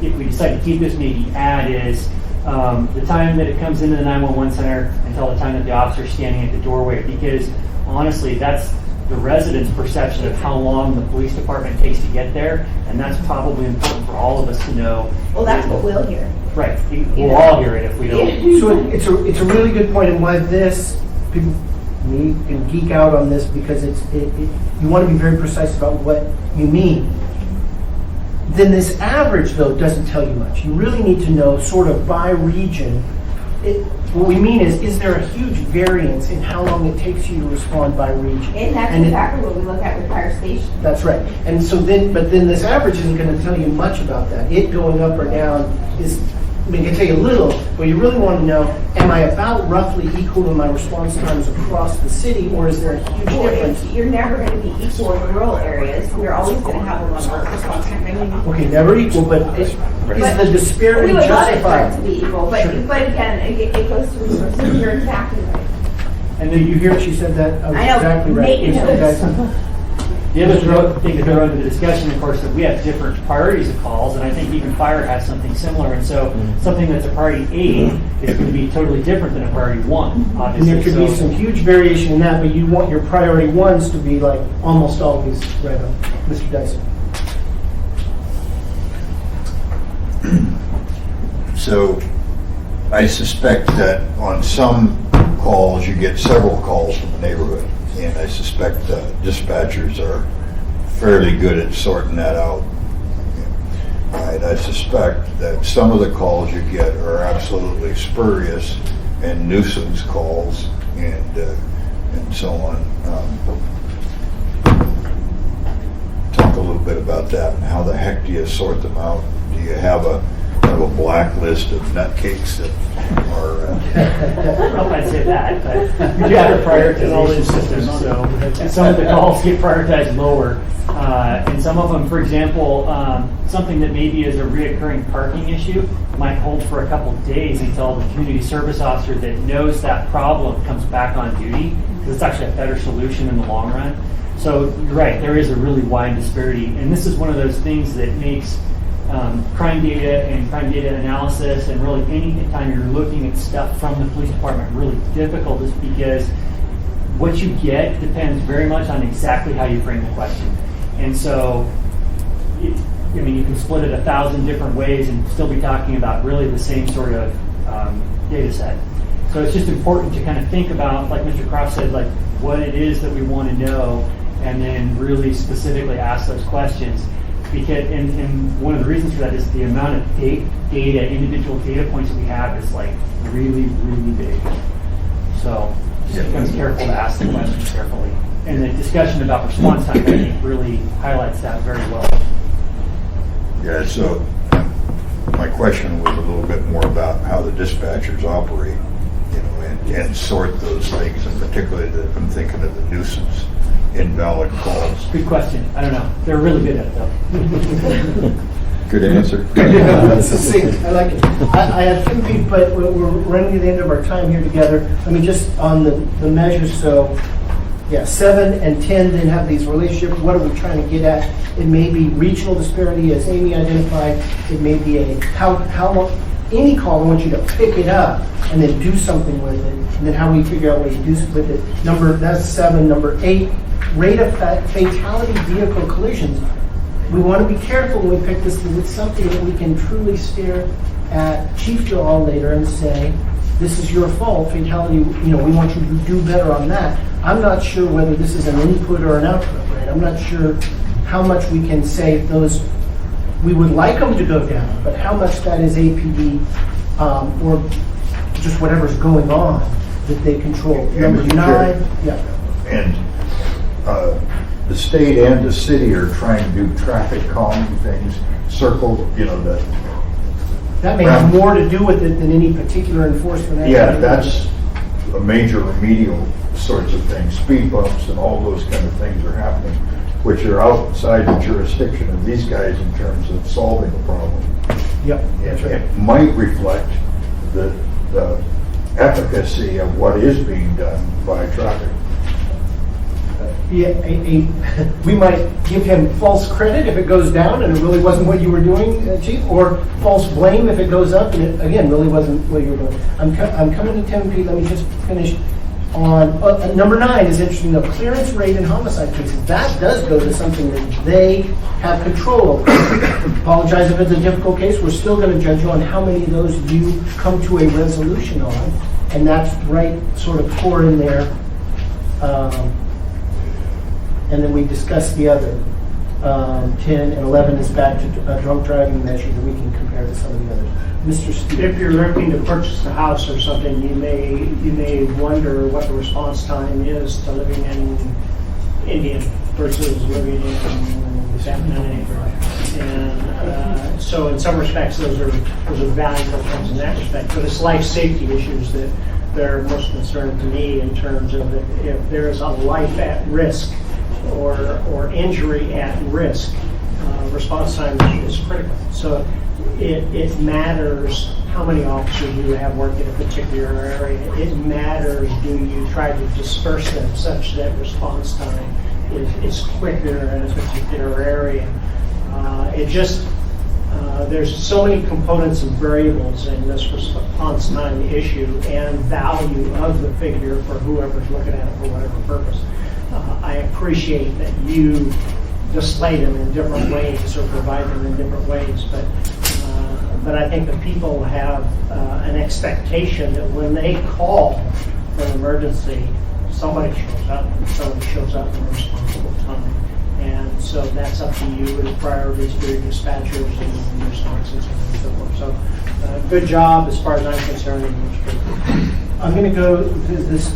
if we decide to keep this, maybe add is the time that it comes into the 911 center until the time that the officer's standing at the doorway. Because honestly, that's the residents' perception of how long the police department takes to get there, and that's probably important for all of us to know. Well, that's what we'll hear. Right, we'll all hear it if we don't. So it's a really good point, and why this, people, me, can geek out on this, because you want to be very precise about what you mean. Then this average, though, doesn't tell you much. You really need to know, sort of by region, what we mean is there a huge variance in how long it takes you to respond by region? And that's exactly what we look at with fire stations. That's right. And so then this average isn't going to tell you much about that. It going up or down is, I mean, it can tell you a little, but you really want to know, am I about roughly equal to my response times across the city, or is there a huge difference? You're never going to be equal in rural areas. We're always going to have a longer response time. I mean, Okay, never equal, but is the disparity we would love it for it justified? to be equal, but again, it goes to resources. You're exactly right. And then you hear she said that? I know. Exactly right. Make Yes, notes. okay. The other thing to throw into the discussion, of course, that we have different priorities of calls, and I think even fire has something similar. And so something that's a priority 8 is going to be totally different than a priority 1, And obviously. there could be some huge variation in that, but you want your priority ones to be like almost always right on. Mr. Dyson. So I suspect that on some calls, you get several calls from the neighborhood. And I suspect dispatchers are fairly good at sorting that out. And I suspect that some of the calls you get are absolutely spurious and nuisance calls and so on. Talk a little bit about that and how the heck do you sort them out? Do you have a blacklist of nutcakes that are... I don't know if I'd say that, but we do have a prioritization system, so some of the calls get prioritized lower. And some of them, for example, something that maybe is a reoccurring parking issue might hold for a couple of days until the community service officer that knows that problem comes back on duty, because it's actually a better solution in the long run. So you're right, there is a really wide disparity, and this is one of those things that makes crime data and crime data analysis, and really any time you're looking at stuff from the police department, really difficult, is because what you get depends very much on exactly how you frame the question. And so, I mean, you can split it 1,000 different ways and still be talking about really the same sort of data set. So it's just important to kind of think about, like Mr. Cross said, like what it is that we want to know, and then really specifically ask those questions. Because, and one of the reasons for that is the amount of data, individual data points that we have is like really, really big. So just becomes careful to ask the questions carefully. And the discussion about response time, I think, really highlights that very well. Yeah, so my question was a little bit more about how the dispatchers operate, and sort those things, and particularly I'm thinking of the nuisance invalid calls. Good question. I don't know. They're really good at it, though. Good answer. That's succinct. I like it. I have Timothy, but we're running to the end of our time here together. Let me just on the measures. So, yeah, 7 and 10 then have these relationships. What are we trying to get at? It may be regional disparity, as Amy identified. It may be any call. I want you to pick it up and then do something with it. And then how we figure out what you do with it. That's 7. Number 8. Rate of fatality vehicle collisions. We want to be careful when we pick this because it's something that we can truly stare at Chief Joel later and say, this is your fault, fatality, we want you to do better on that. I'm not sure whether this is an input or an output, right? I'm not sure how much we can say those, we would like them to go down, but how much that is APD or just whatever's going on that they control. Number 9, yeah. And the state and the city are trying to do traffic calming things, that may have more to do with it than any particular enforcement. Yeah, that's a major remedial sorts of things. Speed bumps and all those kind of things are happening, which are outside the jurisdiction of these guys in terms of solving the problem. Yep, that's right. It might reflect the efficacy of what is being done by traffic. Yeah, we might give him false credit if it goes down and it really wasn't what you were doing, Chief, or false blame if it goes up and it, again, really wasn't what you were doing. I'm coming to Timothy. Let me just finish on number 9 is interesting. The clearance rate in homicide cases, that does go to something that they have control over. Apologize if it's a difficult case. We're still going to judge you on how many of those you come to a resolution on, and that's right sort of core in there. And then we discussed the other 10 and 11 is back to drunk driving measure that we can compare to some of the others. Mr. Steve. If you're looking to purchase a house or something, you may wonder what the response time is to living in Indian versus living in San Diego. And so in some respects, those are valuable things in that respect. But it's life safety issues that they're most concerned to me in terms of if there is a life at risk or injury at risk, response time is critical. So it matters how many officers you have working in a particular area. It matters, do you try to disperse them such that response time is quicker in a particular area. There's so many components and variables in this response time issue and value of the figure for whoever's looking at it for whatever purpose. I appreciate that you display them in different ways or provide them in different ways, but I think that people have an expectation that when they call for an emergency, somebody shows up in a responsible time. And so that's up to you as priorities for your dispatchers and responses and so forth. So good job as far as I'm concerned. I'm going to go, this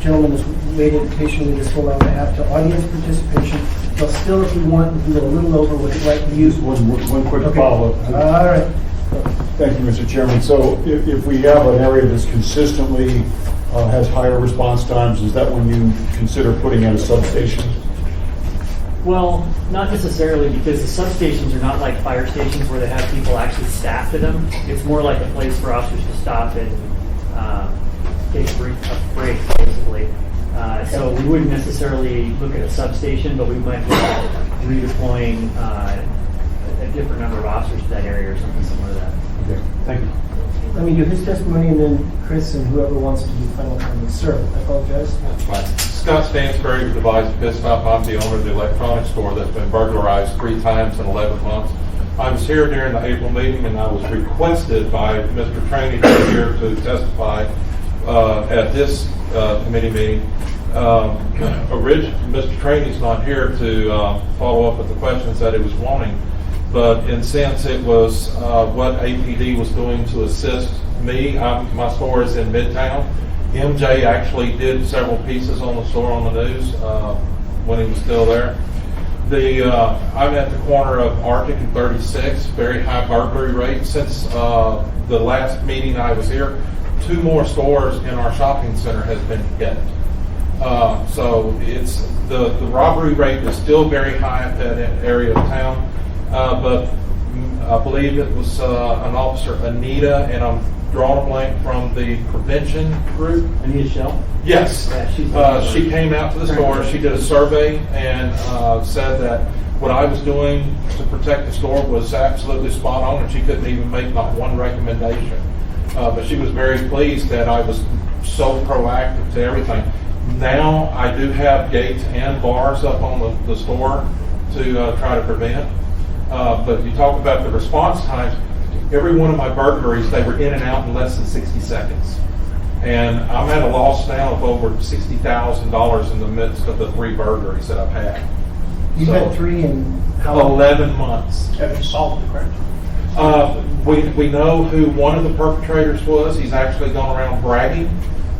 gentleman has waited patiently this whole hour and a half to audience participation. But still, if you want, we can go a little over with the right views. One quick Okay. follow-up. All right. Thank you, Mr. Chairman. So if we have an area that's consistently has higher response times, is that when you consider putting in a substation? Well, not necessarily, because the substations are not like fire stations where they have people actually staffed at them. It's more like a place for officers to stop and take a break, basically. So we wouldn't necessarily look at a substation, but we might look at redeploying a different number of officers to that area or something similar to that. Okay, thank you. Let me do his testimony and then Chris and whoever wants to do final comments. Sir, I apologize. But Scott Stansberry, with Device Pit Stop. I'm the owner of the electronics store that's been burglarized 3 times in 11 months. I was here during the April meeting, and I was requested by Mr. Trainey to be here to testify at this committee meeting. Mr. Trainey's not here to follow up with the questions that he was wanting, but in sense it was what APD was doing to assist me. My store is in Midtown. MJ actually did several pieces on the store on the news when he was still there. I'm at the corner of Arctic and 36, very high burglary rate. Since the last meeting I was here, 2 more stores in our shopping center has been hit. So it's the robbery rate is still very high at that area of town, but I believe it was an officer, Anita, and I'm drawing a blank, from the prevention group. Anita Shell? Yes. Yeah, she came out to the store, she did a survey, and said that what I was doing to protect the store was absolutely spot on, and she couldn't even make not one recommendation. But she was very pleased that I was so proactive to everything. Now I do have gates and bars up on the store to try to prevent. But you talk about the response times, every one of my burglaries, they were in and out in less than 60 seconds. And I'm at a loss now of over $60,000 in the midst of the 3 burglaries that I've had. You've had 3 in how long? 11 months. Have you solved the crime? We know who one of the perpetrators was. He's actually gone around bragging.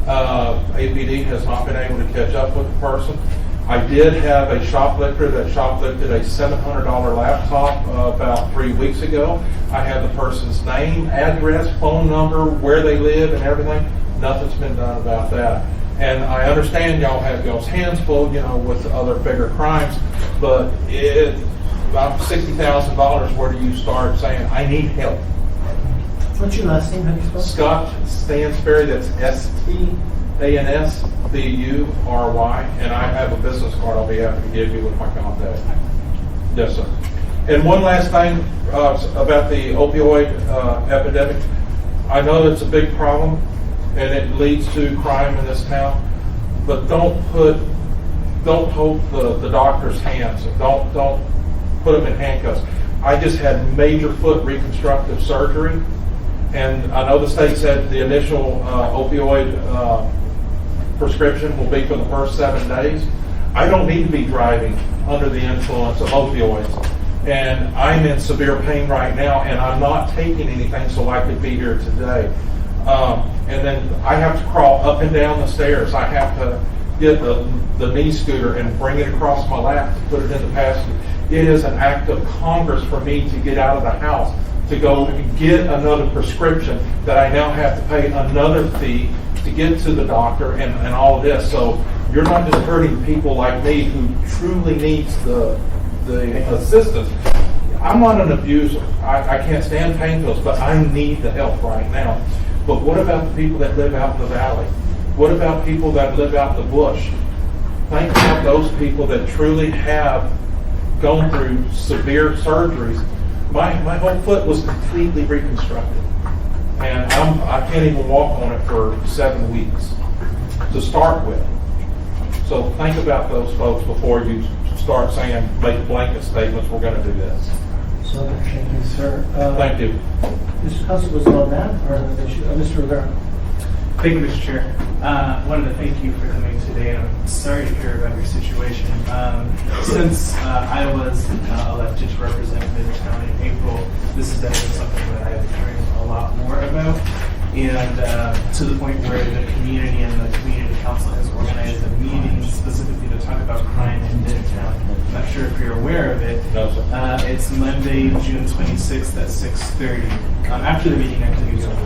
APD has not been able to catch up with the person. I did have a shoplifter that shoplifted a $700 laptop about 3 weeks ago. I have the person's name, address, phone number, where they live, and everything. Nothing's been done about that. And I understand y'all have y'all's hands full, with other bigger crimes, but about $60,000, where do you start saying, I need help? What's your last name? How do you spell it? Scott Stansberry, that's STANSBURY, and I have a business card I'll be happy to give you with my contact. Yes, sir. And one last thing about the opioid epidemic. I know it's a big problem, and it leads to crime in this town, but don't hold the doctor's hands. Don't put them in handcuffs. I just had major foot reconstructive surgery, and I know the state said the initial opioid prescription will be for the first 7 days. I don't need to be driving under the influence of opioids, and I'm in severe pain right now, and I'm not taking anything so I could be here today. And then I have to crawl up and down the stairs. I have to get the knee scooter and bring it across my lap to put it in the passenger. It is an act of Congress for me to get out of the house, to go get another prescription that I now have to pay another fee to get to the doctor and all of this. So you're not just hurting people like me who truly needs the assistance. I'm not an abuser. I can't stand pain pills, but I need the help right now. But what about the people that live out in the valley? What about people that live out in the bush? Think about those people that truly have gone through severe surgeries. My whole foot was completely reconstructed, and I can't even walk on it for 7 weeks to start with. So think about those folks before you start saying, make blanket statements, we're going to do this. So, thank you, sir. Thank you. Mr. Custer was on that, or Mr. Rivera? Thank you, Mr. Chair. I wanted to thank you for coming today, and I'm sorry to hear about your situation. Since I was elected to represent Midtown in April, this has definitely something that I've been hearing a lot more about, and to the point where the community and the community council has organized a meeting specifically to talk about crime in Midtown. I'm not sure if you're aware of it. No, sir. It's Monday, June 26th at 6:30. After the meeting, I can give you some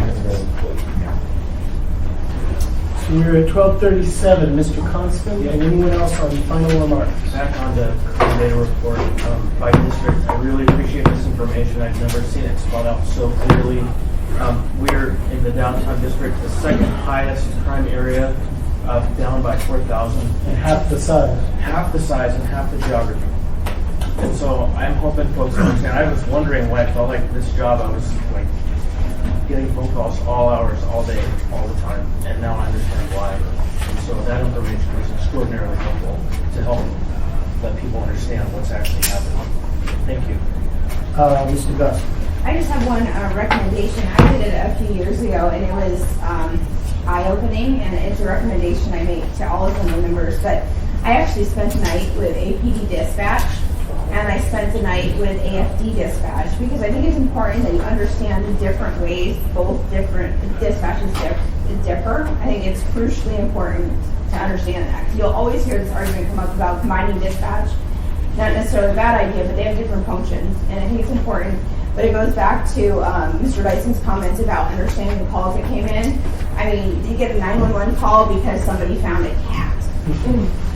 So we're at 12:37. Mr. Constant, and anyone else on final remarks? Back on the data report by district, I really appreciate this information. I've never seen it spelled out so clearly. We're in the downtown district, the second highest crime area, down by 4,000. And half the size. Half the size and half the geography. And so I'm hoping folks understand. I was wondering why I felt like this job, I was like getting phone calls all hours, all day, all the time. And now I understand why. And So that information was extraordinarily helpful to help let people understand what's actually happening. Thank you. Mr. Gus? I just have one recommendation. I did it a few years ago, and it was eye-opening, and it's a recommendation I make to all Assembly members. But I actually spent a night with APD Dispatch, and I spent a night with AFD Dispatch, because I think it's important that you understand the different ways both different dispatches differ. I think it's crucially important to understand that, 'cause you'll always hear this argument come up about combining dispatch. Not necessarily a bad idea, but they have different functions, and I think it's important. But it goes back to Mr. Dyson's comments about understanding the calls that came in. I mean, you get a 911 call because somebody found a cat.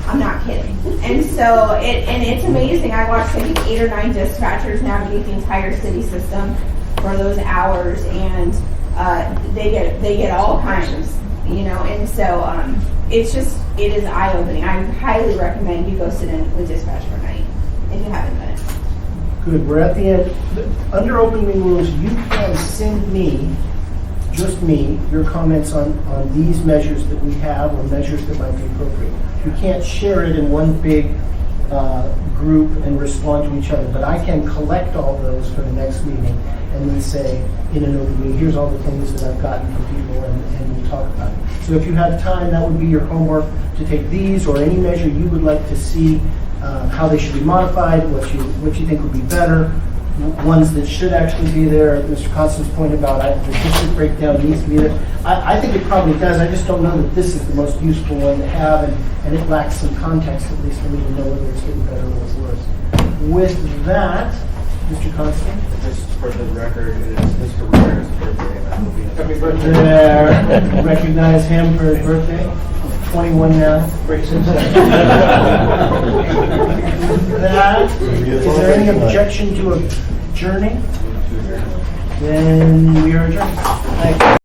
I'm not kidding. And so, it's amazing. I watched, I think, 8 or 9 dispatchers navigate the entire city system for those hours, and they get all kinds, you know. And so, it is eye-opening. I highly recommend you go sit in with dispatch for a night if you haven't done it. Good, we're at the end. Under open meeting rules, you can send me, just me, your comments on these measures that we have or measures that might be appropriate. You can't share it in one big group and respond to each other, but I can collect all those for the next meeting and then say in an open meeting, here's all the things that I've gotten from people, and we'll talk about it. So if you have time, that would be your homework, to take these or any measure you would like to see how they should be modified, what you think would be better, ones that should actually be there. Mr. Constance pointed about the district breakdown needs to be there. I think it probably does. I just don't know that this is the most useful one to have, and it lacks some context, at least for me to know whether it's getting better or it's worse. With that, Mr. Constance? Just for the record, it is Mr. Rivera's birthday, and I hope he has Happy birthday. There. Recognize him for his birthday. 21 now. That, is there any objection to adjourning? Then we are adjourned. Thank you.